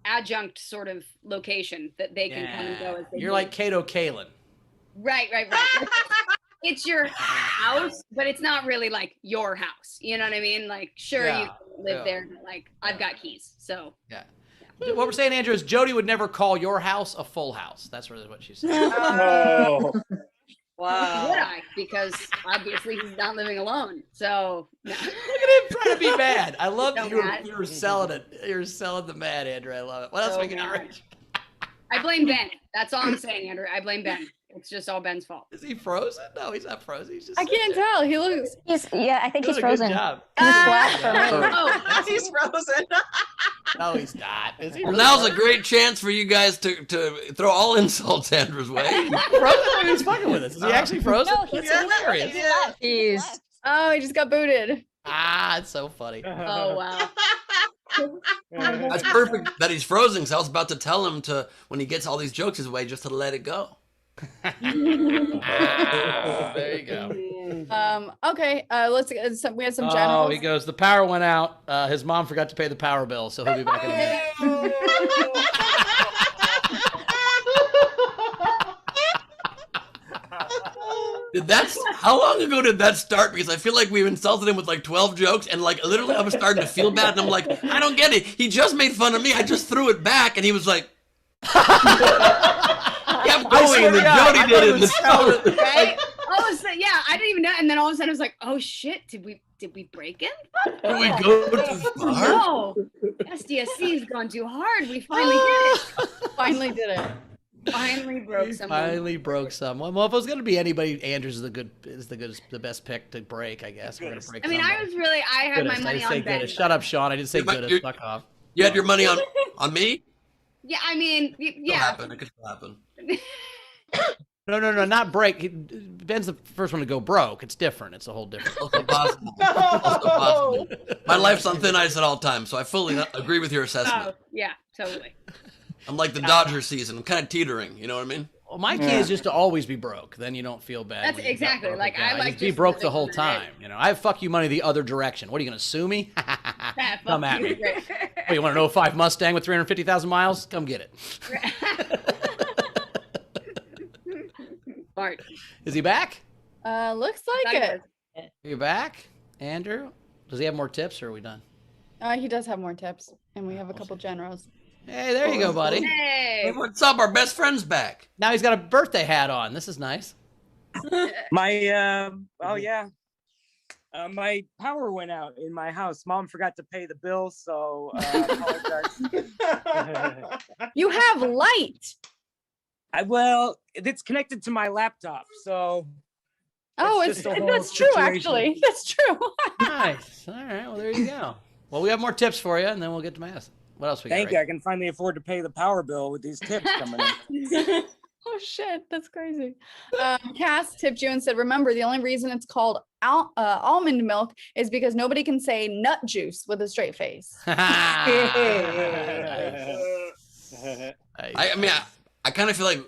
adjunct sort of location that they can come and go as they You're need. like Kato Kalin. Right. It's your house, but it's not really like your house. You know what I mean? Like, sure, you live there, but like, I've got keys. So yeah. What we're saying, Andrew, is Jody would never call your house a full house. That's really what she said. Oh. Wow. Would I? Because obviously he's not living alone. So no. Look at him trying to be mad. I love that Matt. you're selling it. You're selling the mad, Andrew. I love it. What else So we got, Rich? I blame Ben. That's all I'm saying, Andrew. I blame Ben. It's just all Ben's fault. Is he frozen? No, he's not frozen. He's just. I can't tell. He looks. I think he's doing a good frozen. job. He's flat for me. Oh, he's frozen. No, he's not. Is he? Well, now's a great chance for you guys to throw all insults Andrew's way. Frozen? He's fucking with us. Is he actually frozen? No, he's hilarious. He's. Oh, he just got booted. Ah, it's so funny. Oh wow. That's perfect that he's frozen, because I was about to tell him to, when he gets all these jokes his way, just to let it go. There you go. Okay. We have some Oh, generals. he goes, the power went out. His mom forgot to pay the power bill, so he'll be back in a minute. How long ago did that start? Because I feel like we've insulted him with like 12 jokes, and like literally I was starting to feel bad, and I'm like, I don't get it. He just made fun of me. I just threw it back, and he was like, kept going, and then Jody did it. And Right? Yeah, I didn't even know. And then all of a sudden I was like, oh shit, did we break him? Did we go too far? No. SDSC has gone too hard. We finally did it. Finally did it. Finally broke someone. Finally broke someone. Well, if it was going to be anybody, Andrews is the best pick to break, I guess. We're gonna break I mean, somebody. I had Goodest. my money I didn't on say Ben. goodest. Shut up, Sean. I didn't say goodest. Fuck off. You had your money on me? Yeah, I mean, yeah. It could still happen. No, not break. Ben's the first one to go broke. It's different. It's a whole different. Also possible. Also possible. My life's on thin ice at all times, so I fully agree with your assessment. Oh, yeah, totally. I'm like the Dodgers season. I'm kind of teetering. You know what I mean? Well, my key is just to always be broke. Then you don't feel bad. That's when you exactly, got broke like, again. I like just be just broke the living whole in the time. You know, I have fuck you money the other direction. What are you gonna sue me? Come at me. What, you want an 05 Mustang with 350,000 miles? Come get it. Bart. Is he back? Looks like it. Are you back, Andrew? Does he have more tips, or are we done? He does have more tips, and we have a couple generals. Hey, there you go, buddy. Hey. What's up? Our best friend's back. Now he's got a birthday hat on. This is nice. My my power went out in my house. Mom forgot to pay the bill, so I apologize. You have light. Well, it's connected to my laptop, so. Oh, just a whole that's true, situation. actually. That's true. Nice. All right. Well, there you go. Well, we have more tips for you, and then we'll get to Madison. What else we got? Thank you. I can finally afford to pay the power bill with these tips coming in. Oh shit, that's crazy. Cass tipped you and said, remember, the only reason it's called almond milk is because nobody can say nut juice with a straight face. I mean, I kind of feel like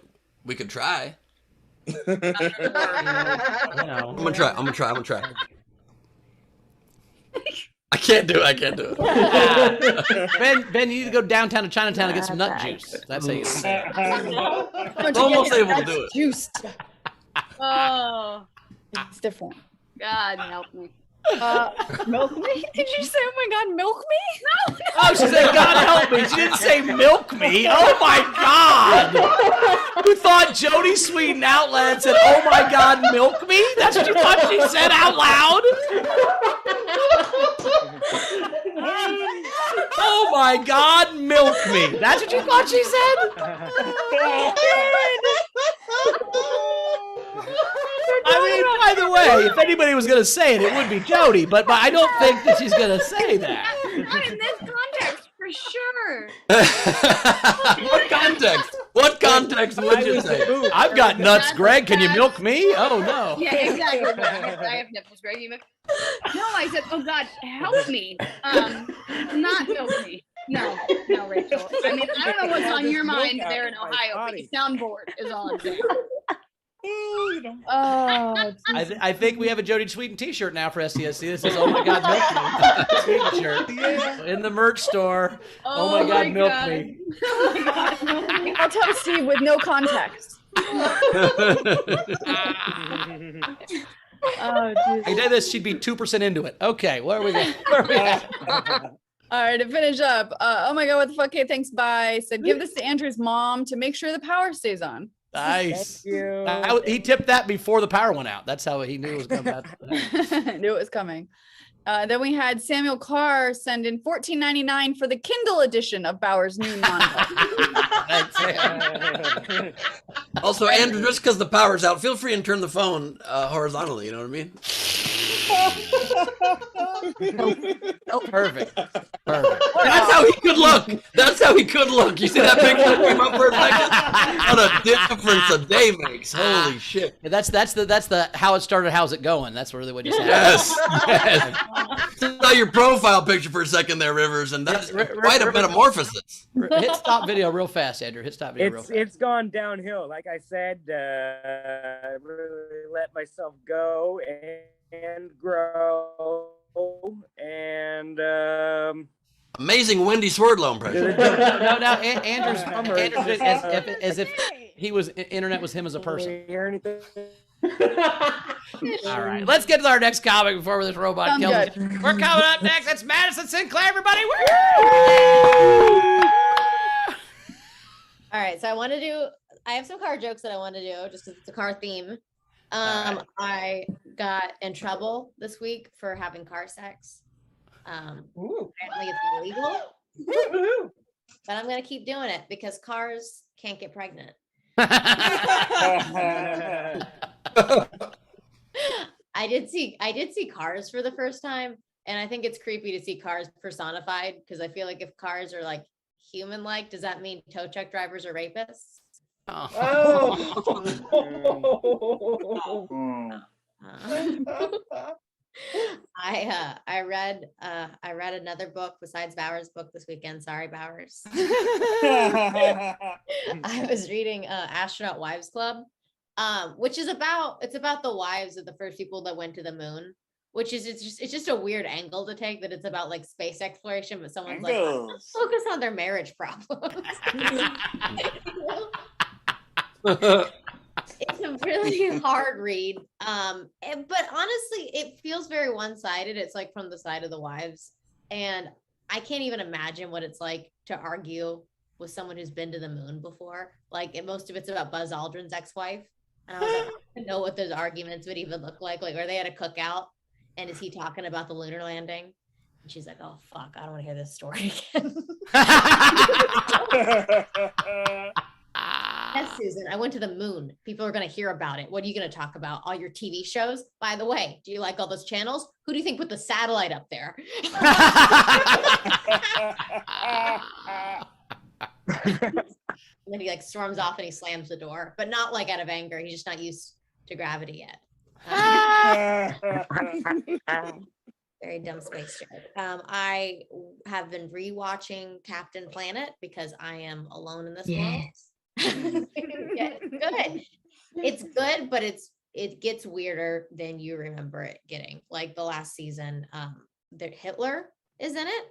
we could try. I'm gonna try. I can't do it. Ben, you need to go downtown to Chinatown and get some nut juice. That's how you say it. Almost able to do it. Juiced. Oh, It's different. God help me. Milk me? Did you say, oh my God, milk me? No. Oh, she said, God help me. She didn't say milk me. Oh my God. Who thought Jody sweetened out loud and said, oh my God, milk me? That's what you thought she said out loud? Oh my God, milk me. That's what you thought she said? I mean, by the way, if anybody was going to say it, it would be Jody, but I don't think that she's going to say that. Not in this context, for sure. What context? What context would you say? I've got nuts, Greg. Can you milk me? Oh, no. Yeah, exactly. I have nipples, Greg. You No, I said, oh God, help me. Not milk me. No, Rachel. I mean, I don't know what's on your mind there in Ohio, but you sound bored is all I'm saying. Oh, I think we have a Jody Sweeten t-shirt now for SDSC. This is, oh my God, milk me. Sweeten shirt in the merch store. Oh my God, milk me. Oh my God, milk me. I'll tell Steve with no context. Oh, geez. I did this, she'd be 2% into it. Okay, where are we going? Where are we at? All right, to finish up. Oh my God, what the fuck? Okay, thanks, bye. Said, give this to Andrew's mom to make sure the power stays on. Nice. Thank you. He tipped that before the power went out. That's how he knew it was coming out. Knew it was coming. Then we had Samuel Carr send in $14.99 for the Kindle edition of Bauer's new non-book. Also, Andrew, just because the power's out, feel free and turn the phone horizontally. You know what I mean? Perfect. That's how he could look. That's how he could look. You see that picture that came up for a second? What a difference a day makes. Holy shit. Yeah, that's the how it started, how's it going? That's really what you said. Yes. Saw your profile picture for a second there, Rivers, and that's quite a metamorphosis. Hit stop video real fast, Andrew. Hit stop video real fast. It's gone downhill. Like I said, I really let myself go and grow and amazing Wendy Swerdlow impression. No, Andrew's as if he was internet was him as a person. All right, let's get to our next comic before this robot kills us. We're coming up next. That's Madison Sinclair, everybody. All right, so I have some car jokes that I want to do just because it's a car theme. I got in trouble this week for having car sex. Apparently it's illegal, but I'm gonna keep doing it because cars can't get pregnant. I did see Cars for the first time, and I think it's creepy to see cars personified because I feel like if cars are like human-like, does that mean tow truck drivers are rapists? I read another book besides Bowers' book this weekend. Sorry, Bowers. I was reading Astronaut Wives Club, which is about the wives of the first people that went to the moon. Which is it's just a weird angle to take that it's about like space exploration, but someone's like, let's focus on their marriage problems. It's a really hard read. But honestly, it feels very one-sided. It's like from the side of the wives. And I can't even imagine what it's like to argue with someone who's been to the moon before. Like most of it's about Buzz Aldrin's ex-wife. And I was like, I don't know what those arguments would even look like. Like, are they at a cookout? And is he talking about the lunar landing? And she's like, oh, fuck, I don't want to hear this story again. Yes, Susan, I went to the moon. People are going to hear about it. What are you going to talk about? All your TV shows? By the way, do you like all those channels? Who do you think put the satellite up there? And then he like storms off and he slams the door, but not like out of anger. He's just not used to gravity yet. Very dumb space joke. I have been rewatching Captain Planet because I am alone in this world. Good. It's good, but it gets weirder than you remember it getting. Like the last season, Hitler is in it.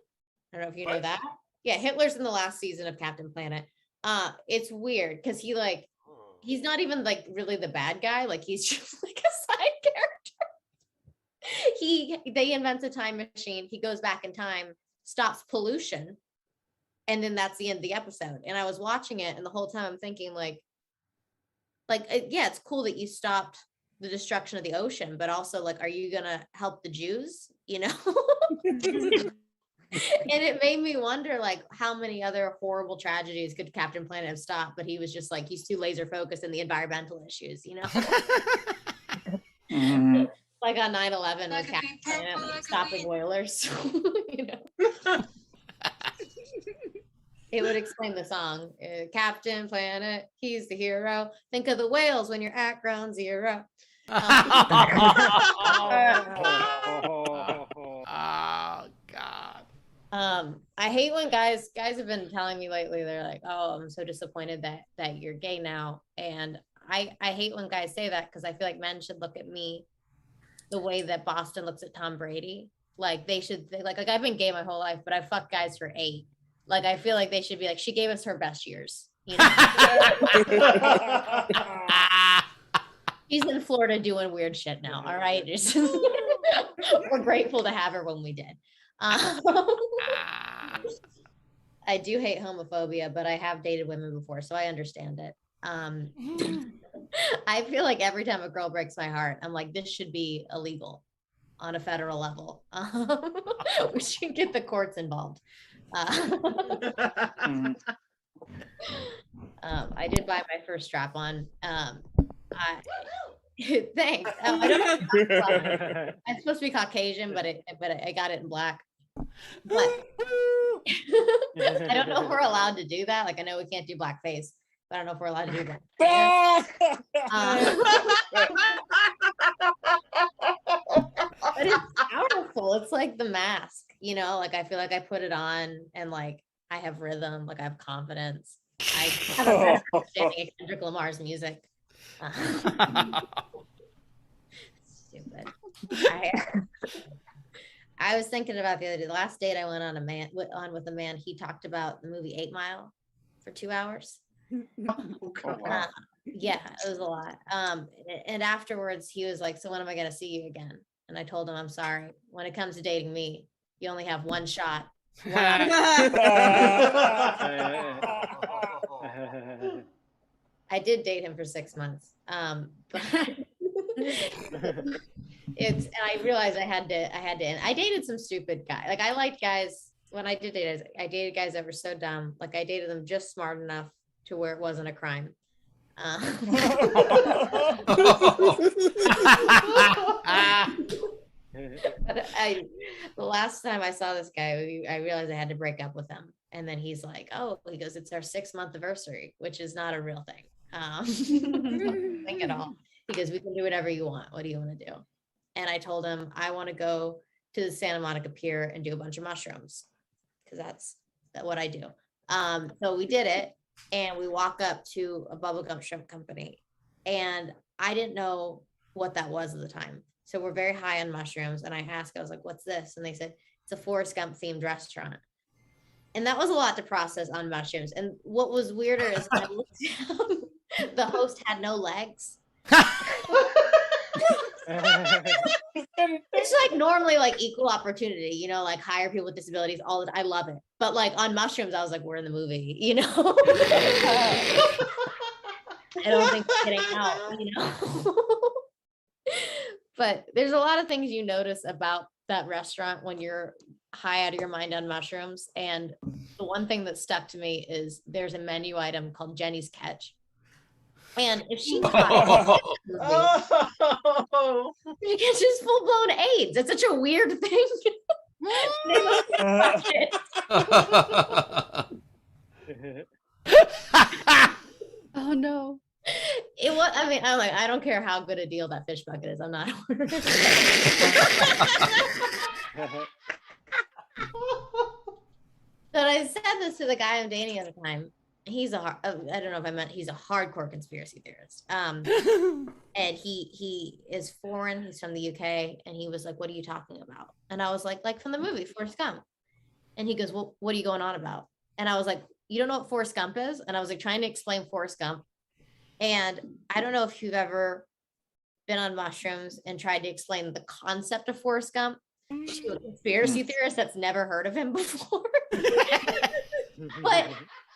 I don't know if you know that. Yeah, Hitler's in the last season of Captain Planet. It's weird because he's not even like really the bad guy. Like he's just like a side character. They invent a time machine. He goes back in time, stops pollution, and then that's the end of the episode. And I was watching it, and the whole time I'm thinking yeah, it's cool that you stopped the destruction of the ocean, but also like, are you gonna help the Jews? You know. And it made me wonder, like, how many other horrible tragedies could Captain Planet have stopped? But he was just like, he's too laser focused in the environmental issues, you know? Like on 9/11 with Captain Planet, like, stopping whalers, you know? It would explain the song, Captain Planet, he's the hero. Think of the whales when you're at ground zero. I hate when guys have been telling me lately, they're like, oh, I'm so disappointed that you're gay now. And I hate when guys say that, because I feel like men should look at me the way that Boston looks at Tom Brady. Like they should like I've been gay my whole life, but I fucked guys for 8. Like I feel like they should be like, she gave us her best years, you know? She's in Florida doing weird shit now. All right. We're grateful to have her when we did. I do hate homophobia, but I have dated women before, so I understand it. I feel like every time a girl breaks my heart, I'm like, this should be illegal on a federal level. We should get the courts involved. I did buy my first strap-on. Thanks. I don't know. It's supposed to be Caucasian, but I got it in black. But I don't know if we're allowed to do that. Like I know we can't do blackface, but I don't know if we're allowed to do that. But it's powerful. It's like the mask, you know, like I feel like I put it on and like I have rhythm, like I have confidence. I have a better understanding of Kendrick Lamar's music. Stupid. I was thinking about the other day, the last date I went on with a man, he talked about the movie 8 Mile for 2 hours. Yeah, it was a lot. And afterwards he was like, so when am I going to see you again? And I told him, I'm sorry. When it comes to dating me, you only have one shot. I did date him for 6 months. But and I realized I had to end. I dated some stupid guy. Like I liked guys when I did date. I dated guys that were so dumb. Like I dated them just smart enough to where it wasn't a crime. But the last time I saw this guy, I realized I had to break up with him. And then he's like, oh, he goes, it's our 6-month anniversary, which is not a real thing. Thing at all. He goes, we can do whatever you want. What do you want to do? And I told him, I want to go to the Santa Monica Pier and do a bunch of mushrooms, because that's what I do. So we did it, and we walk up to a bubblegum shrimp company, and I didn't know what that was at the time. So we're very high on mushrooms, and I asked, I was like, what's this? And they said, it's a Forrest Gump themed restaurant. And that was a lot to process on mushrooms. And what was weirder is when I looked down, the host had no legs. It's like normally like equal opportunity, you know, like hire people with disabilities, all that. I love it. But like on mushrooms, I was like, we're in the movie, you know? I don't think it's getting out, you know? But there's a lot of things you notice about that restaurant when you're high out of your mind on mushrooms. And the one thing that stuck to me is there's a menu item called Jenny's Catch. And if she catches full-blown AIDS, it's such a weird thing. Oh no. It was, I mean, I'm like, I don't care how good a deal that fish bucket is. I'm not ordering it. But I said this to the guy I'm dating at the time, he's I don't know if I meant he's a hardcore conspiracy theorist. And he is foreign. He's from the UK, and he was like, "What are you talking about?" And I was like from the movie Forrest Gump. And he goes, "Well, what are you going on about?" And I was like, "You don't know what Forrest Gump is?" And I was like trying to explain Forrest Gump. And I don't know if you've ever been on mushrooms and tried to explain the concept of Forrest Gump to a conspiracy theorist that's never heard of him before. But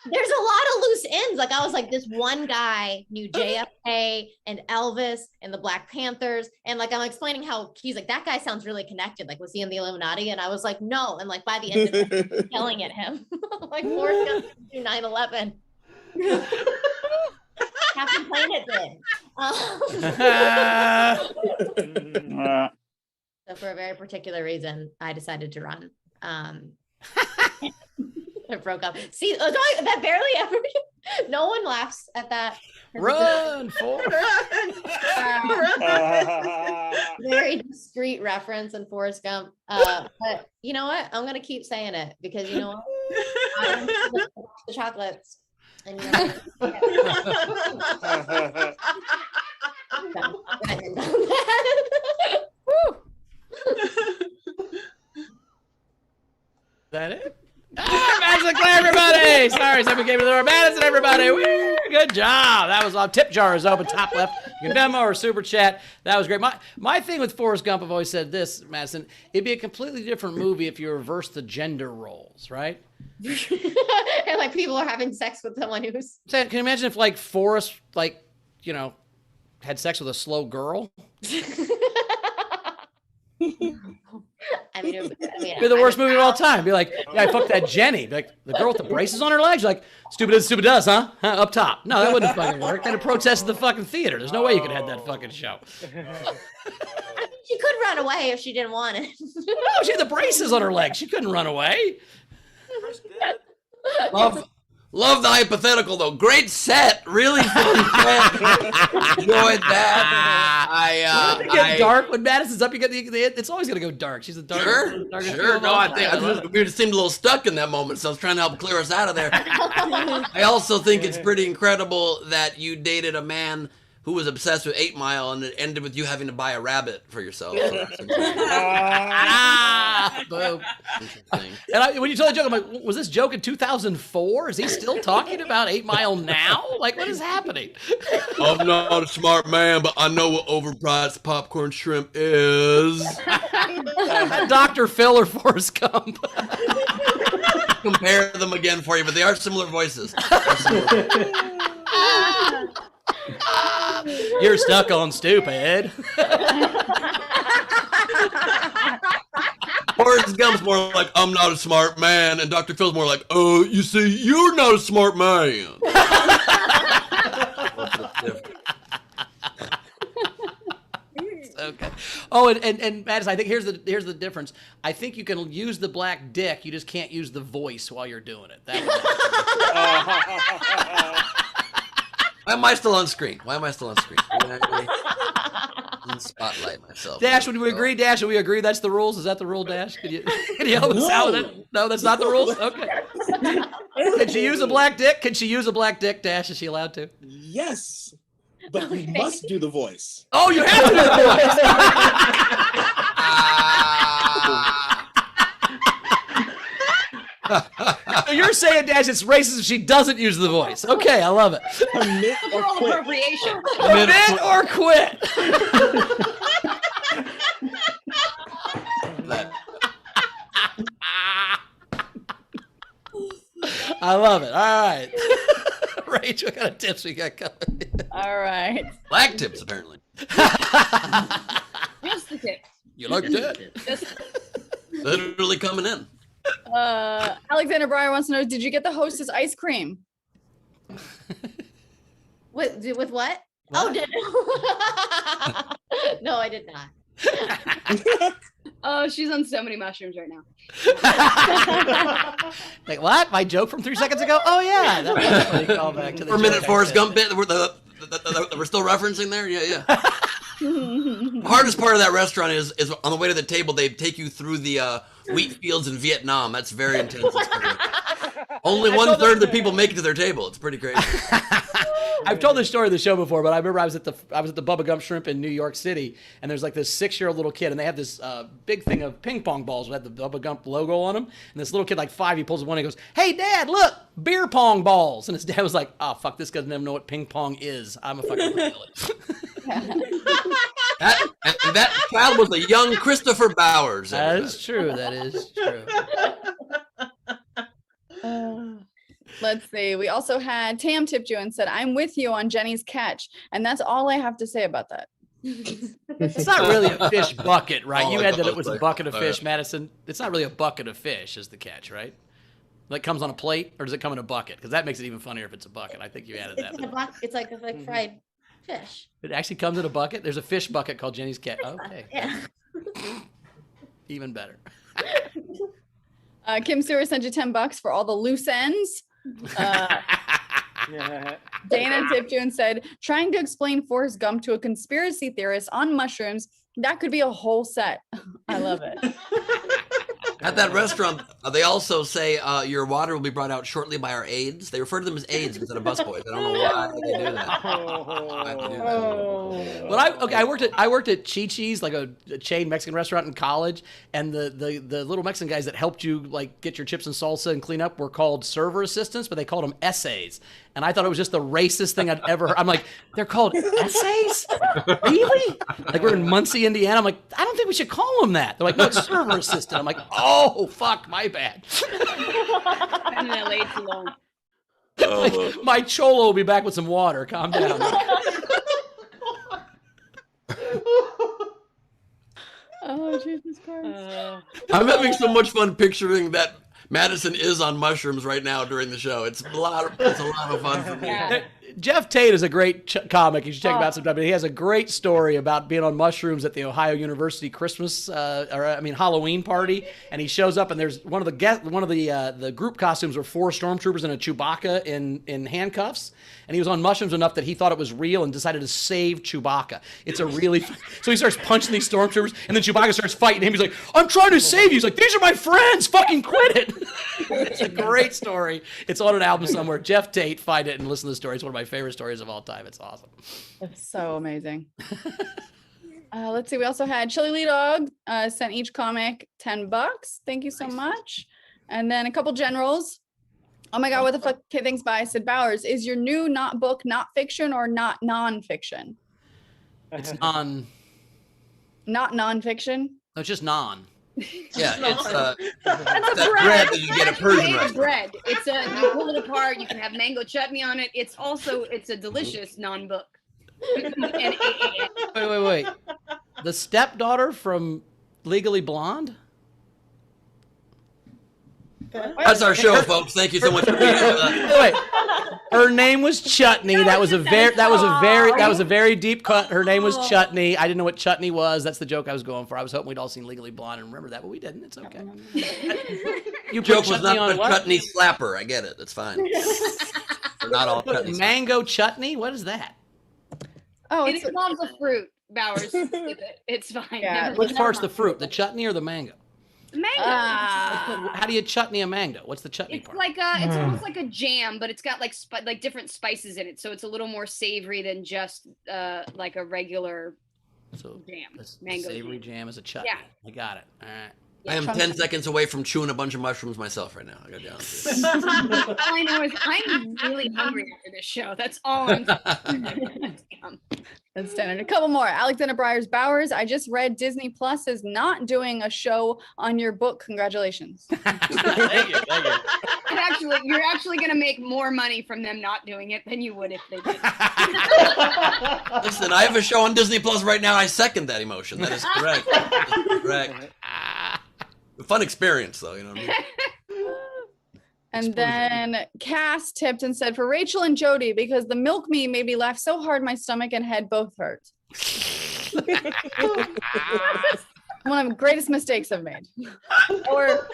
there's a lot of loose ends. Like I was like, this one guy knew JFK and Elvis and the Black Panthers. And like, I'm explaining how he's like, that guy sounds really connected. Like, was he in the Illuminati? And I was like, no. And like, by the end of it, I'm yelling at him. Like, Forrest Gump do 9/11. Captain Planet did. So for a very particular reason, I decided to run. It broke up. See, that barely ever. No one laughs at that. Run, Forrest. Very discreet reference in Forrest Gump. But you know what? I'm gonna keep saying it because you know what? I'm the chocolates. And you know, That it? Madison Sinclair, everybody! Sorry, somebody gave me the word. Madison, everybody! Woo! Good job. That was tip jar is open, top left. You can demo or super chat. That was great. My thing with Forrest Gump, I've always said this, Madison. It'd be a completely different movie if you reverse the gender roles, right? And like people are having sex with someone who's. Can you imagine if like Forrest, like had sex with a slow girl? I mean, be the worst movie of all time. Be like, yeah, I fucked that Jenny. Be like, the girl with the braces on her legs. Like, stupid is, stupid does, huh? Up top. No, that wouldn't fucking work. They'd have protested the fucking theater. There's no way you could have that fucking show. She could run away if she didn't want it. No, she had the braces on her legs. She couldn't run away. Love the hypothetical though. Great set, really fun set. Enjoyed that. It get dark when Madison's up. You get it's always gonna go dark. She's a dark. Sure. No, I think we just seemed a little stuck in that moment, so I was trying to help clear us out of there. I also think it's pretty incredible that you dated a man who was obsessed with 8 Mile, and it ended with you having to buy a rabbit for yourself. So boom. Interesting. And when you told the joke, I'm like, was this joke in 2004? Is he still talking about 8 Mile now? Like, what is happening? I'm not a smart man, but I know what overpriced popcorn shrimp is. Dr. Phil or Forrest Gump. Compare them again for you, but they are similar voices. You're stuck on stupid. Forrest Gump's more like, I'm not a smart man, and Dr. Phil's more like, oh, you see, you're not a smart man. Okay. Oh, and Madison, I think here's the difference. I think you can use the black dick, you just can't use the voice while you're doing it. Why am I still on screen? In spotlight myself. Dash, would we agree? Dash, would we agree that's the rules? Is that the rule, Dash? Can you help us out with it? No, that's not the rules? Okay. Can she use a black dick? Dash? Is she allowed to? Yes. But we must do the voice. Oh, you have to do the voice. So you're saying, Dash, it's racist if she doesn't use the voice. Okay, I love it. Commit or quit. Appropriation. Commit or quit. I love it. All right. Rachel, what kind of tips we got coming? All right. Black tips, apparently. Just the tips. You like that? Literally coming in. Alexander Breyer wants to know, did you get the Hostess ice cream? With what? Oh, no, I did not. Oh, she's on so many mushrooms right now. Like, what? My joke from 3 seconds ago? Oh, yeah. That was a funny callback to the 4 minute Forrest Gump bit that we're still referencing there? Yeah. The hardest part of that restaurant is on the way to the table, they take you through the wheat fields in Vietnam. That's very intense. Only one third of the people make it to their table. It's pretty crazy. I've told this story of the show before, but I remember I was at the Bubba Gump Shrimp in New York City, and there's like this 6-year-old little kid, and they have this big thing of ping pong balls that had the Bubba Gump logo on them. And this little kid, like 5, he pulls one and he goes, "Hey, Dad, look, beer pong balls." And his dad was like, "Oh, fuck, this guy doesn't even know what ping pong is. I'm a fucking idiot." That child was a young Christopher Bowers. That is true. That is true. Let's see. We also had Tam tipped you and said, "I'm with you on Jenny's catch." And that's all I have to say about that. It's not really a fish bucket, right? You had that it was a bucket of fish, right. Madison. It's not really a bucket of fish is the catch, right? Like comes on a plate, or does it come in a bucket? Because that makes it even funnier if it's a bucket. I think you added that. It's like fried fish. It actually comes in a bucket? There's a fish bucket called Jenny's Catch. Okay. Yeah. Even better. Kim Sewer sent you $10 for all the loose ends. Dana tipped you and said, "Trying to explain Forrest Gump to a conspiracy theorist on mushrooms, that could be a whole set." I love it. At that restaurant, they also say your water will be brought out shortly by our aides. They refer to them as aides instead of busboys. I don't know why they do that. Well, I worked at Chi-Chi's, like a chain Mexican restaurant in college, and the little Mexican guys that helped you like get your chips and salsa and clean up were called server assistants, but they called them essays. And I thought it was just the racist thing I'd ever heard. I'm like, they're called essays? Really? Like we're in Muncie, Indiana. I'm like, I don't think we should call them that. They're like, no, it's server assistant. I'm like, oh, fuck, my bad. I'm in LA too long. My cholo will be back with some water. Calm down. Oh, Jesus Christ. I'm having so much fun picturing that Madison is on mushrooms right now during the show. It's a lot of fun for me. Jeff Tate is a great comic. You should check him out sometime. But he has a great story about being on mushrooms at the Ohio University Christmas, Halloween party. And he shows up, and there's one of the group costumes were 4 stormtroopers and a Chewbacca in handcuffs. And he was on mushrooms enough that he thought it was real and decided to save Chewbacca. It's a really so he starts punching these stormtroopers, and then Chewbacca starts fighting him. He's like, "I'm trying to save you." He's like, "These are my friends. Fucking quit it." It's a great story. It's on an album somewhere. Jeff Tate, find it and listen to the story. It's one of my favorite stories of all time. It's awesome. It's so amazing. Let's see. We also had Chili Lee Dog sent each comic $10. Thank you so much. And then a couple generals. "Oh my God, what the fuck?" Okay, thanks, bye. Said, "Bowers, is your new book not fiction or not nonfiction?" It's non. Not nonfiction? No, it's just non. Yeah, it's That's that bread that you get at Persian Made of restaurant. bread. It's you pull it apart. You can have mango chutney on it. It's a delicious non-book. Wait. The stepdaughter from Legally Blonde? That's our show, folks. Thank you so much for being here with us. Wait. Her name was Chutney. That was a very deep cut. Her name was Chutney. I didn't know what Chutney was. That's the joke I was going for. I was hoping we'd all seen Legally Blonde and remember that, but we didn't. It's okay. You joke was not the chutney slapper. I get it. It's fine. They're not all chutney. Mango chutney? What is that? Oh, it involves a fruit, Bowers. It's fine. Yeah. Which part's the fruit? The chutney or the mango? Mango. How do you chutney a mango? What's the chutney It's part? like it's almost like a jam, but it's got like different spices in it, so it's a little more savory than just like a regular jam. Mango savory jam is a chutney. Yeah. I got it. All right. I am 10 seconds away from chewing a bunch of mushrooms myself right now. I got down. All I know is I'm really hungry after this show. That's all I'm That's standard. A couple more. Alexander Byers Bowers. "I just read Disney Plus is not doing a show on your book. Congratulations." Thank you. You're actually going to make more money from them not doing it than you would if they did. Listen, I have a show on Disney Plus right now. I second that emotion. That is correct. That is correct. A fun experience, though. You know what I mean? And then Cass tipped and said, "For Rachel and Jody, because the milk me made me laugh so hard my stomach and head both hurt." One of the greatest mistakes I've made. Or,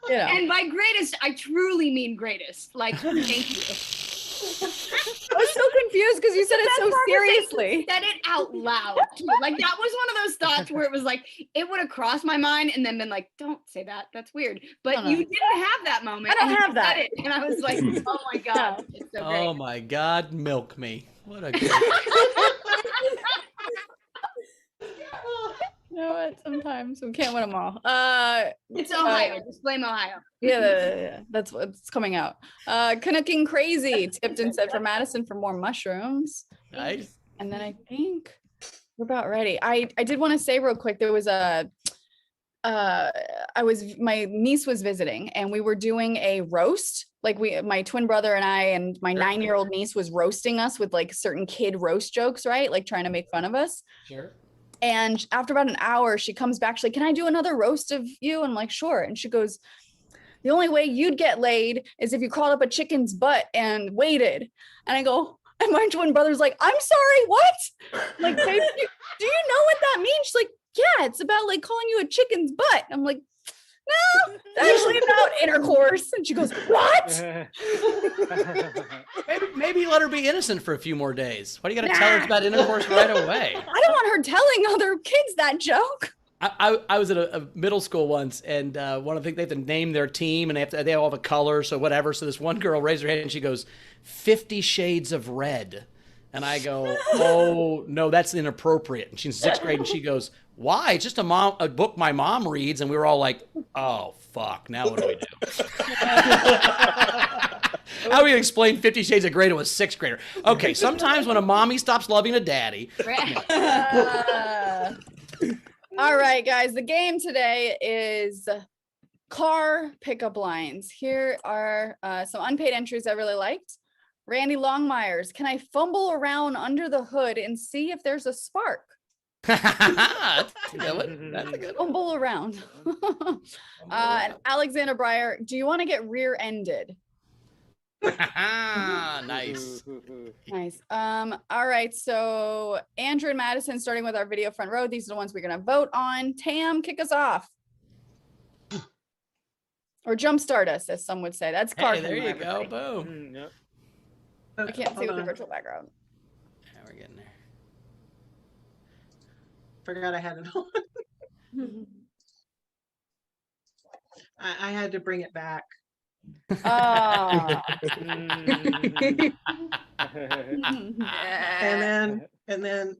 And by greatest, I truly mean greatest. Like, thank you. I was so confused because you said it so seriously. Said it out loud too. Like that was one of those thoughts where it was like it would have crossed my mind and then been like, "Don't say that. That's weird." But you didn't have that moment. I don't and have you that. said it, and I was like, "Oh my god, it's so great." Oh my God, milk me. What a great. You know what? Sometimes we can't win them all. It's Ohio. Just blame Ohio. Yeah, that's what's coming out. Canucking Crazy tipped and said for Madison for more mushrooms. Nice. And then I think we're about ready. I did want to say real quick, there was my niece was visiting and we were doing a roast. Like my twin brother and I and my 9-year-old niece was roasting us with like certain kid roast jokes, right? Like trying to make fun of us. Sure. And after about an hour, she comes back. She's like, "Can I do another roast of you?" And I'm like, "Sure." And she goes, "The only way you'd get laid is if you crawled up a chicken's butt and waited." And I go, and my twin brother's like, "I'm sorry, what?" Like, "Babe, do you know what that means?" She's like, "Yeah, it's about like calling you a chicken's butt." I'm like, "No, it's actually about intercourse." And she goes, "What?" Maybe let her be innocent for a few more days. Why do you got to tell her it's about intercourse right away? I don't want her telling other kids that joke. I was at a middle school once, and one of the things they have to name their team, and they have all the colors, so whatever. So this one girl raised her hand, and she goes, 50 Shades of Red. And I go, "Oh, no, that's inappropriate." And she's in 6th grade, and she goes, "Why? It's just a book my mom reads." And we were all like, "Oh, fuck, now what do we do?" How do we explain 50 Shades of Grey to a 6th grader? Okay, sometimes when a mommy stops loving a daddy. All right, guys, the game today is car pickup lines. Here are some unpaid entries I really liked. Randy Longmire's, "Can I fumble around under the hood and see if there's a spark?" That's a good one. That's a good one. Fumble around. And Alexander Breyer, "Do you want to get rear-ended?" Nice. Nice. All right, so Andrew and Madison, starting with our video front row. These are the ones we're gonna vote on. Tam, kick us off. Or jumpstart us, as some would say. That's car. Hey, there you go. Boom. Yep. I can't see with the virtual background. Yeah, we're getting there. Forgot I had it on. I had to bring it back. Oh. and then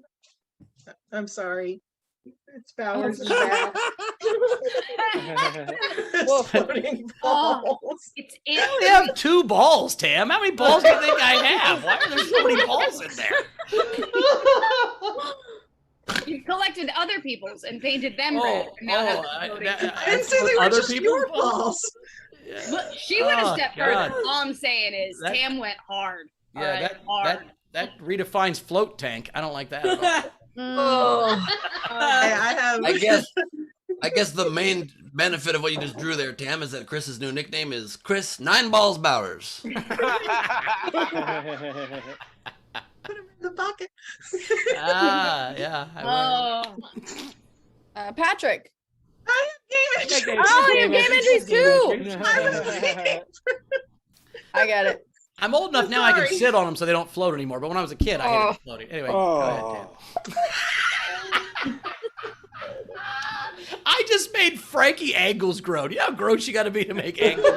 I'm sorry. It's Bowers and back. Floating balls. I only have 2 balls, Tam. How many balls do you think I have? Why are there so many balls in there? You collected other people's and painted them red. And now have them floating. I didn't say they were just your balls. Yeah. Look, she went a step God. further. All I'm saying is Tam went hard. Yeah, that redefines float tank. I don't like that at all. Oh, I guess the main benefit of what you just drew there, Tam, is that Chris's new nickname is Chris 9 Balls Bowers. Put him in the bucket. Yeah. Patrick. I have game entries. Oh, you have game entries too. I was waiting. I got it. I'm old enough now I can sit on them so they don't float anymore. But when I was a kid, I hated them floating. Anyway, go ahead, Tam. I just made Frankie Angles groan. You know how gross you got to be to make Angles?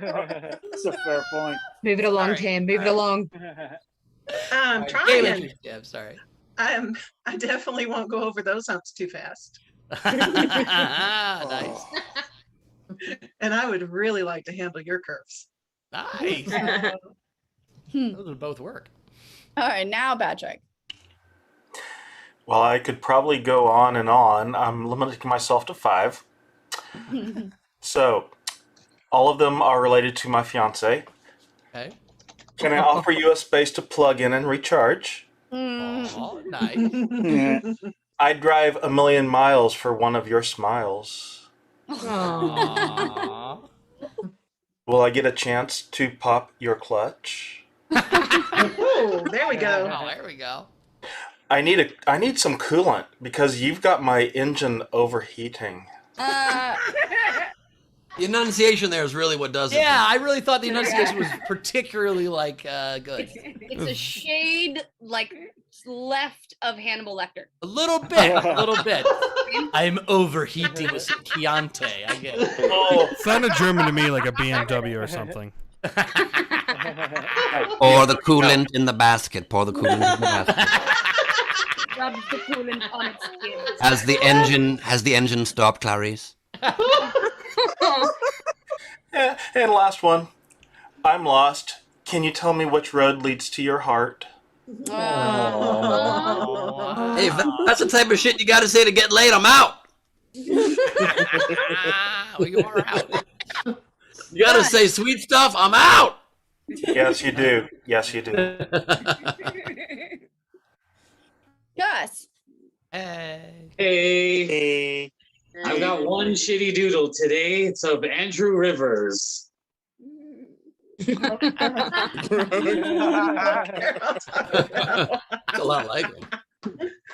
That's a fair point. Move it along, Tam. Move it along. I'm trying. Yeah, I'm sorry. I definitely won't go over those humps too fast. Nice. And I would really like to handle your curves. Nice. Those would both work. All right, now Patrick. Well, I could probably go on and on. I'm limiting myself to 5. So, all of them are related to my fiance. Okay. Can I offer you a space to plug in and recharge? Oh, nice. I'd drive 1,000,000 miles for one of your smiles. Aww. Will I get a chance to pop your clutch? Oh, there we go. Oh, there we go. I need some coolant because you've got my engine overheating. The enunciation there is really what does it. Yeah, I really thought the enunciation was particularly good. It's a shade like left of Hannibal Lecter. A little bit. I'm overheating with some Chianti. I get it. Oh, sounded German to me, like a BMW or something. Pour the coolant in the basket. Pour the coolant in the basket. Rubs the coolant on its skin. Has the engine stopped, Clarice? And last one. I'm lost. Can you tell me which road leads to your heart? Hey, if that's the type of shit you got to say to get laid, I'm out. You are out. You got to say sweet stuff, I'm out. Yes, you do. Yes, you do. Gus. Hey. I've got one shitty doodle today. It's of Andrew Rivers. It's a lot like him.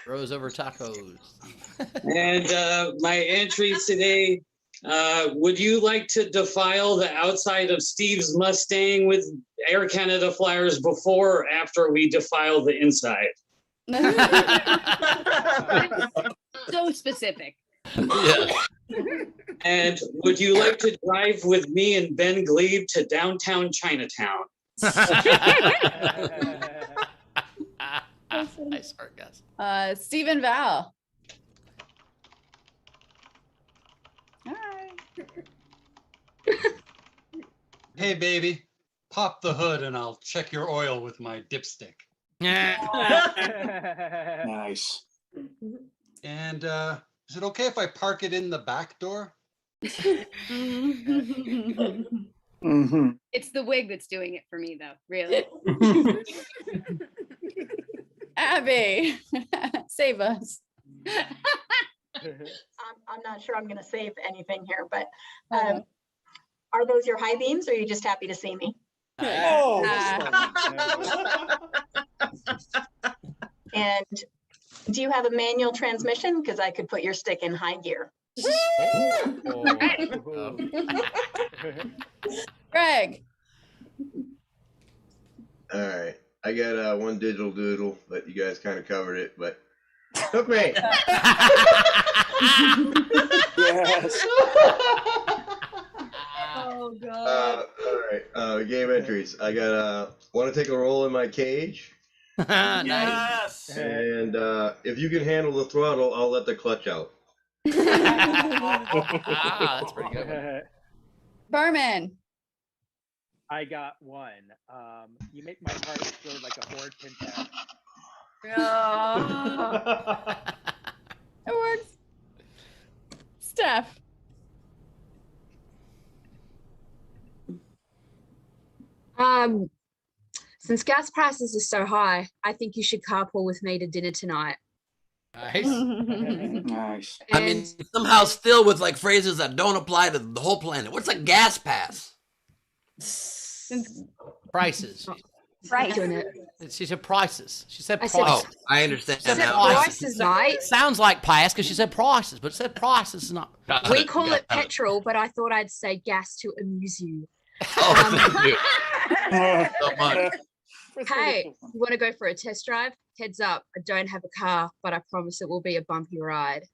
Rose over tacos. And my entries today, would you like to defile the outside of Steve's Mustang with Air Canada flyers before or after we defile the inside? So specific. Yeah. And would you like to drive with me and Ben Gleib to downtown Chinatown? Nice heart, Gus. Stephen Val. Hi. Hey, baby, pop the hood and I'll check your oil with my dipstick. Nice. And is it okay if I park it in the back door? Mm-hmm. It's the wig that's doing it for me, though. Really. Abby, save us. I'm not sure I'm going to save anything here, but are those your high beams, or are you just happy to see me? And do you have a manual transmission? Because I could put your stick in high gear. Greg. All right. I got one digital doodle, but you guys kind of covered it, but hook me. Yes. Oh, God. All right. Game entries. I got want to take a roll in my cage. Nice. And if you can handle the throttle, I'll let the clutch out. That's pretty good. Berman. I got one. You make my heart explode like a Ford Pinto. It works. Steph. Since gas prices are so high, I think you should carpool with me to dinner tonight. Nice. Nice. I mean, somehow still with like phrases that don't apply to the whole planet. What's a gas pass? Prices. Right. She said prices. She said I prices. said- Oh, I understand. I said now. prices, mate. Sounds like pass because she said prices, but it said prices is not. We call it petrol, but I thought I'd say gas to amuse you. Thank you so much. Hey, you want to go for a test drive? Heads up, I don't have a car, but I promise it will be a bumpy ride.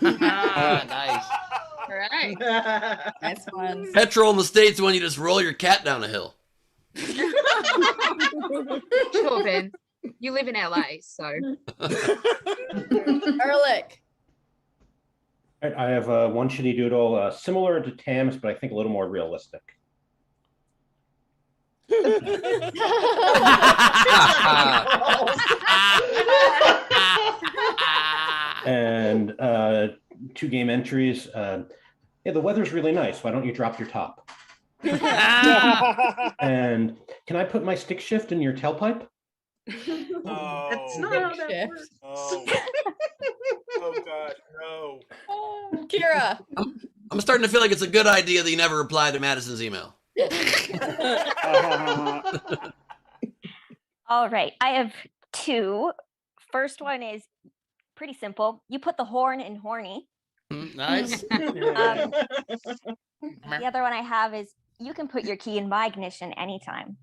Nice. All right. Nice one. Petrol in the States when you just roll your cat down a hill. Sure, Ben. You live in LA, so. Ehrlich. All right, I have one shitty doodle, similar to Tam's, but I think a little more realistic. And two game entries. Yeah, the weather's really nice. Why don't you drop your top? And can I put my stick shift in your tailpipe? Oh, That's not how that works. oh. Oh God, no. Kira. I'm starting to feel like it's a good idea that you never replied to Madison's email. All right. I have two. First one is pretty simple. You put the horn in horny. Nice. The other one I have is you can put your key in my ignition anytime.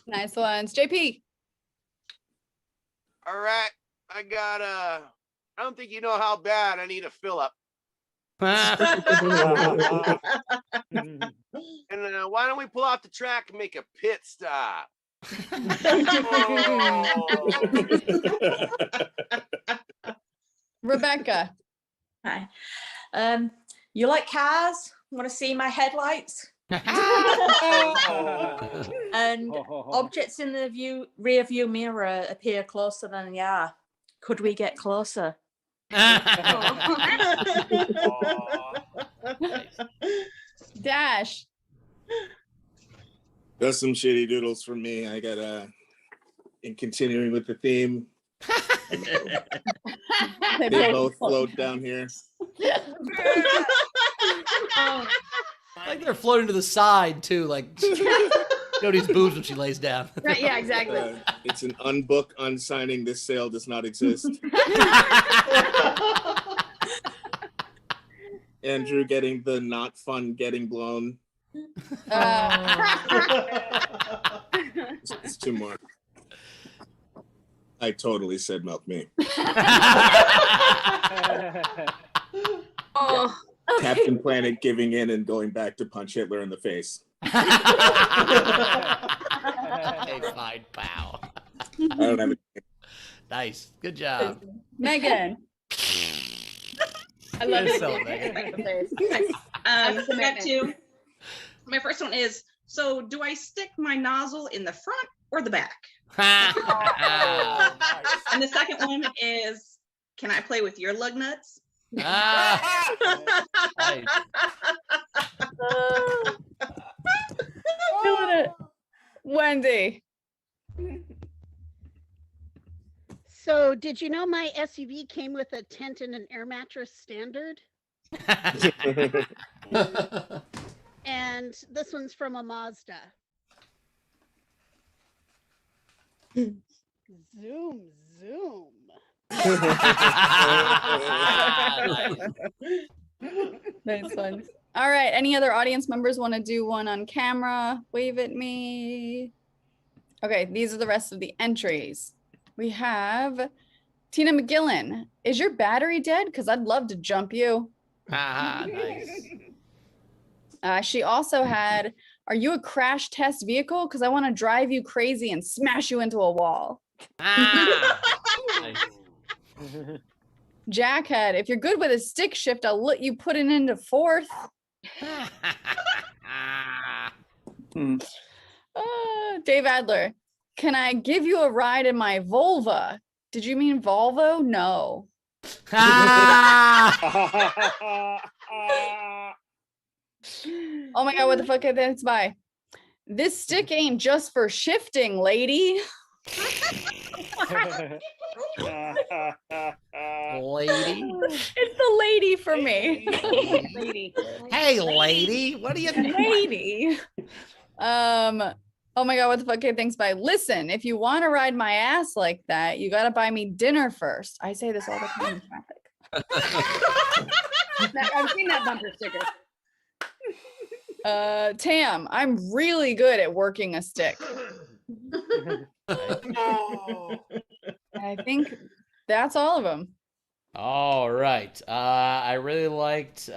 Nice ones. JP. All right. I got I don't think you know how bad I need a fill up. And why don't we pull off the track and make a pit stop? Rebecca. Hi. You like cars? Want to see my headlights? And objects in the rear view mirror appear closer than they are. Could we get closer? Dash. That's some shitty doodles from me. I got in continuing with the theme. They both float down here. Like they're floating to the side too, like Jody's boobs when she lays down. Right, yeah, exactly. It's an unbook, unsigning. This sale does not exist. Andrew getting the not fun getting blown. It's two more. I totally said milk me. Oh. Captain Planet giving in and going back to punch Hitler in the face. Hey, fine, pow. I don't have it. Nice, good job, Megan. I love You're it. so Megan. I got two. My first one is, so do I stick my nozzle in the front or the back? And the second one is, can I play with your lug nuts? Doing it. Wendy. So, did you know my SUV came with a tent and an air mattress standard? And this one's from a Mazda. Zoom, zoom. Nice one. All right. Any other audience members want to do one on camera? Wave at me. Okay, these are the rest of the entries. We have Tina McGillen. Is your battery dead? Because I'd love to jump you. Nice. She also had, are you a crash test vehicle? Because I want to drive you crazy and smash you into a wall. Nice. Jack had, if you're good with a stick shift, I'll let you put it into fourth. Dave Adler, can I give you a ride in my Volvo? Did you mean Volvo? No. Oh my God, what the fuck is this by? This stick ain't just for shifting, lady. Lady. It's the lady for me. Lady. Hey, lady. What are you doing? Lady. Oh my God, what the fuck? Okay, thanks, bye. Listen, if you want to ride my ass like that, you got to buy me dinner first. I say this all the time in traffic. I've seen that bumper sticker. Tam, I'm really good at working a stick. I think that's all of them. All right. I really liked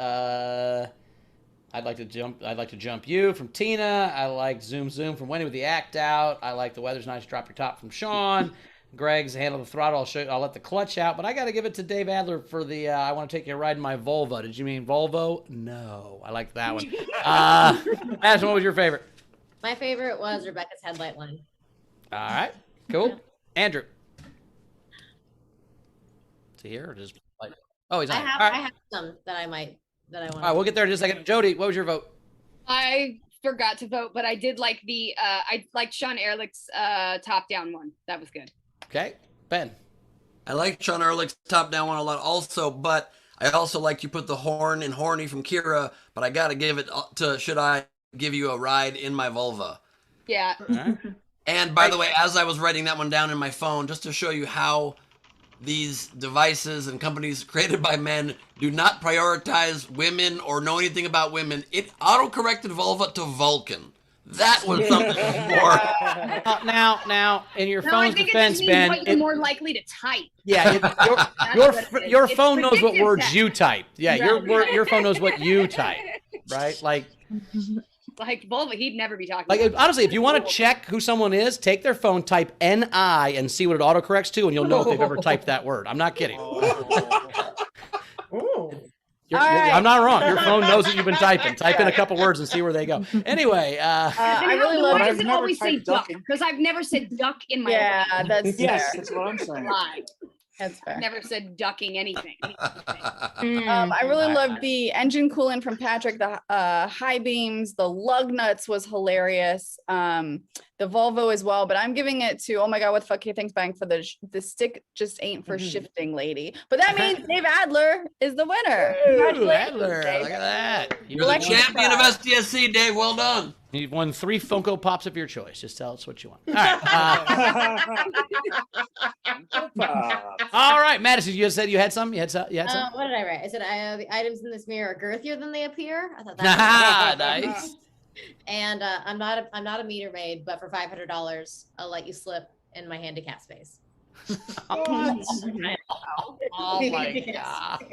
I'd like to jump you from Tina. I liked Zoom Zoom from Wendy with the act out. I like the weather's nice, drop your top from Sean. Greg's handle the throttle. I'll let the clutch out, but I got to give it to Dave Adler for the I want to take you a ride in my Volvo. Did you mean Volvo? No, I like that one. Madison, what was your favorite? My favorite was Rebecca's headlight line. All right, cool. Andrew, is he here or just like? Oh, he's on. I have some that I want. All right, we'll get there in just a second. Jody, what was your vote? I forgot to vote, but I did like the I liked Sean Ehrlich's top down one. That was good. Okay, Ben. I like Sean Ehrlich's top down one a lot also, but I also like you put the horn in horny from Kira, but I got to give it to Should I Give You a Ride in My Vulva. Yeah. And by the way, as I was writing that one down in my phone, just to show you how these devices and companies created by men do not prioritize women or know anything about women. It auto-corrected vulva to Vulcan. That was something more. Now, in your No, I phone's think it defense, just means Ben, what you're more likely to type. yeah, your It's phone knows what predictive words text. you type. Yeah, Right. your phone knows what you type, right? Like Vulva, he'd never be talking Like, about. honestly, if you want to check who someone is, take their phone, type NI, and see what it autocorrects to, and you'll know if they've ever typed that word. I'm not kidding. I'm not wrong. Your phone knows what you've been typing. Type in a couple words and see where they go. Anyway, I really love. Why does it always say duck? Because I've never said duck in my Yeah, life. that's Yes, fair. that's what I'm saying. Lie. That's fair. Never said ducking anything. I really loved the engine coolant from Patrick, the high beams, the lug nuts was hilarious. The Volvo as well, but I'm giving it to, oh my God, what the fuck you think, Bang, for the stick just ain't for shifting lady. But that means Dave Adler is the winner. Ooh, Congratulations, Adler, Dave. look at that. You're the champion of SDSC, Dave. Well done. You've won 3 Funko Pops of your choice. Just tell us what you want. All right. All right, Madison, you said you had some? You had some? What did I write? I said the items in this mirror are girthier than they appear. I thought that was Nice. And I'm not a meter maid, but for $500, I'll let you slip in my handicap space. Oh my God.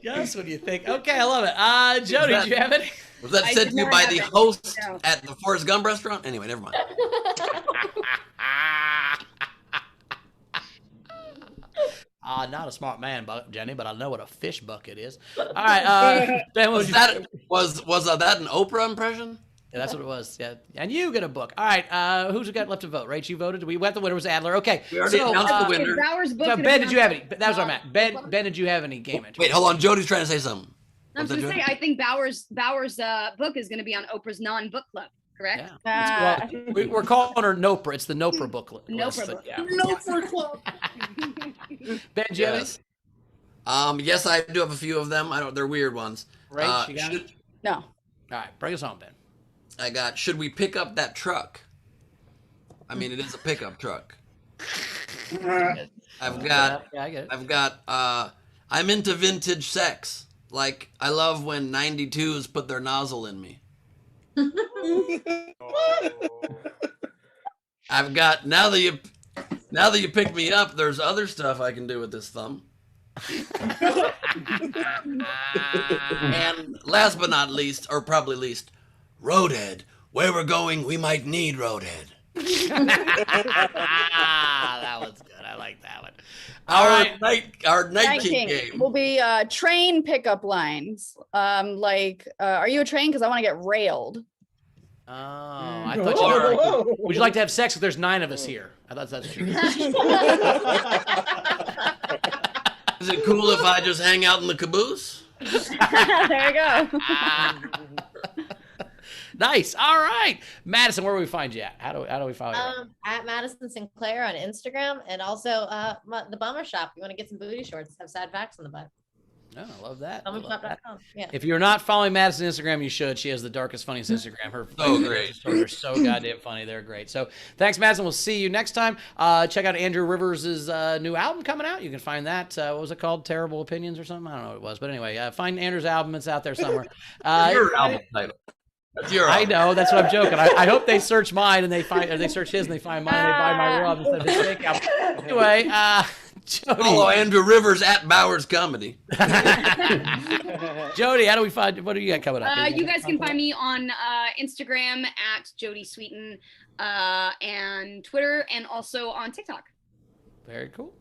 Just when you think, okay, I love it. Jody, did you have any? Was that said to you by the host at the Forrest Gump restaurant? Anyway, never mind. Not a smart man, Jenny, but I know what a fish bucket is. All right, Ben, what was that? Was that an Oprah impression? Yeah, that's what it was. Yeah, and you get a book. All right, who's got left to vote? Right, you voted. We went. The winner was Adler. Okay, we already announced the winner. Bauer's book. So Ben, did you have any? That was our Matt. Ben, did you have any game entries? Wait, hold on. Jody's trying to say something. I was going to say, I think Bauer's book is going to be on Oprah's non-book club, correct? Yeah. Well, we're calling her Nopra. It's the Nopra booklet. Nopra book. Yeah. Nopra club. Ben, do you have any? Yes, I do have a few of them. They're weird ones. Right? You got it? No. All right, bring us home, Ben. I got, should we pick up that truck? I mean, it is a pickup truck. I've got, I'm into vintage sex. Like, I love when 92s put their nozzle in me. I've got, now that you pick me up, there's other stuff I can do with this thumb. And last but not least, or probably least, Roadhead. Where we're going, we might need Roadhead. That was good. I like that one. Our night king game will be train pickup lines. Are you a train? Because I want to get railed. Oh, I thought you were. Would you like to have sex if there's 9 of us here? I thought that's true. Is it cool if I just hang out in the caboose? There you go. Nice. All right, Madison, where do we find you at? How do we follow you? At Madison Sinclair on Instagram, and also the Bummer Shop. You want to get some booty shorts? Have sad facts on the butt. Oh, I love that. Bummershop.com. Yeah. If you're not following Madison Instagram, you should. She has the darkest, funniest Instagram. Her great. They're so goddamn funny. They're great. So thanks, Madison. We'll see you next time. Check out Andrew Rivers' new album coming out. You can find that. What was it called? Terrible Opinions or something? I don't know what it was. But anyway, find Andrew's album. It's out there somewhere. Your album title. I know, that's what I'm joking. I hope they search mine and they search his and they find mine and they buy my real album instead of his fake album. Anyway, Jody. Follow Andrew Rivers at Bowers Comedy. Jody, how do we find? What do you got coming up? You guys can find me on Instagram at Jody Sweeten and Twitter, and also on TikTok. Very cool.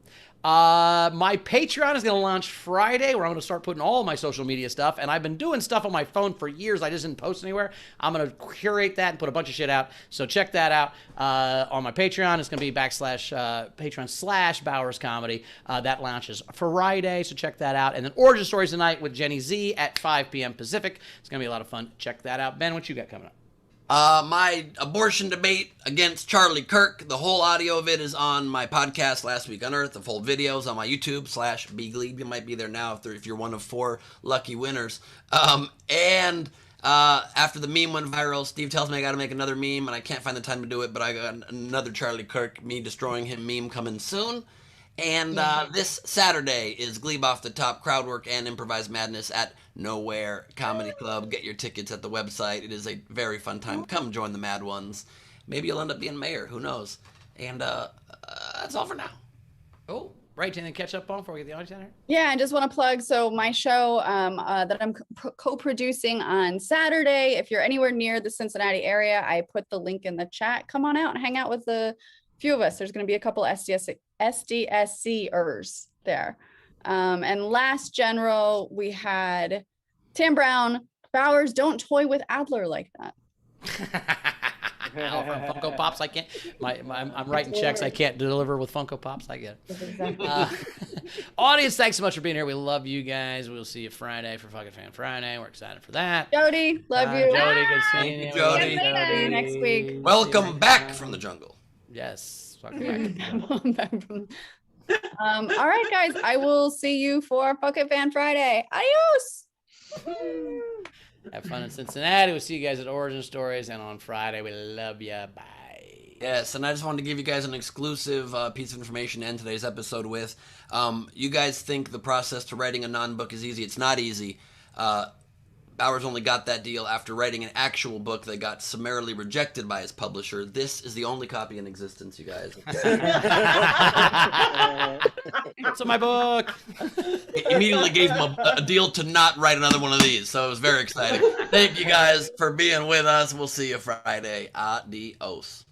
My Patreon is going to launch Friday, where I'm going to start putting all my social media stuff. And I've been doing stuff on my phone for years. I just didn't post anywhere. I'm going to curate that and put a bunch of shit out. So check that out on my Patreon. It's going to be Patreon/Bowers Comedy. That launches Friday, so check that out. And then Origin Stories tonight with Jenny Z at 5 p.m. Pacific. It's going to be a lot of fun. Check that out. Ben, what you got coming up? My abortion debate against Charlie Kirk. The whole audio of it is on my podcast, Last Week on Earth. The full videos on my YouTube /BGleib. You might be there now if you're one of 4 lucky winners. And After the meme went viral, Steve tells me I got to make another meme, and I can't find the time to do it, but I got another Charlie Kirk, me destroying him meme coming soon. And this Saturday is Gleib Off the Top, crowd work and improvised madness at Nowhere Comedy Club. Get your tickets at the website. It is a very fun time. Come join the Mad Ones. Maybe you'll end up being mayor. Who knows? And that's all for now. Oh, right. Anything to catch up on before we get the audience in here? Yeah, I just want to plug. So my show that I'm co-producing on Saturday. If you're anywhere near the Cincinnati area, I put the link in the chat. Come on out and hang out with a few of us. There's going to be a couple SDSCers there. And last general, we had Tim Brown. Bowers, don't toy with Adler like that. From Funko Pops, I can't. I'm writing checks. I can't deliver with Funko Pops. I get it. Audience, thanks so much for being here. We love you guys. We'll see you Friday for Fucking Fan Friday. We're excited for that. Jody, love you. Jody, good seeing you. Jody. See you next week. Welcome back from the jungle. Yes. Welcome back. All right, guys. I will see you for Fucking Fan Friday. Adios. Have fun in Cincinnati. We'll see you guys at Origin Stories. And on Friday, we love you. Bye. Yes, and I just wanted to give you guys an exclusive piece of information to end today's episode with. You guys think the process to writing a non-book is easy. It's not easy. Bowers only got that deal after writing an actual book that got summarily rejected by his publisher. This is the only copy in existence, you guys. It's in my book. It immediately gave him a deal to not write another one of these, so it was very exciting. Thank you guys for being with us. We'll see you Friday. Adios.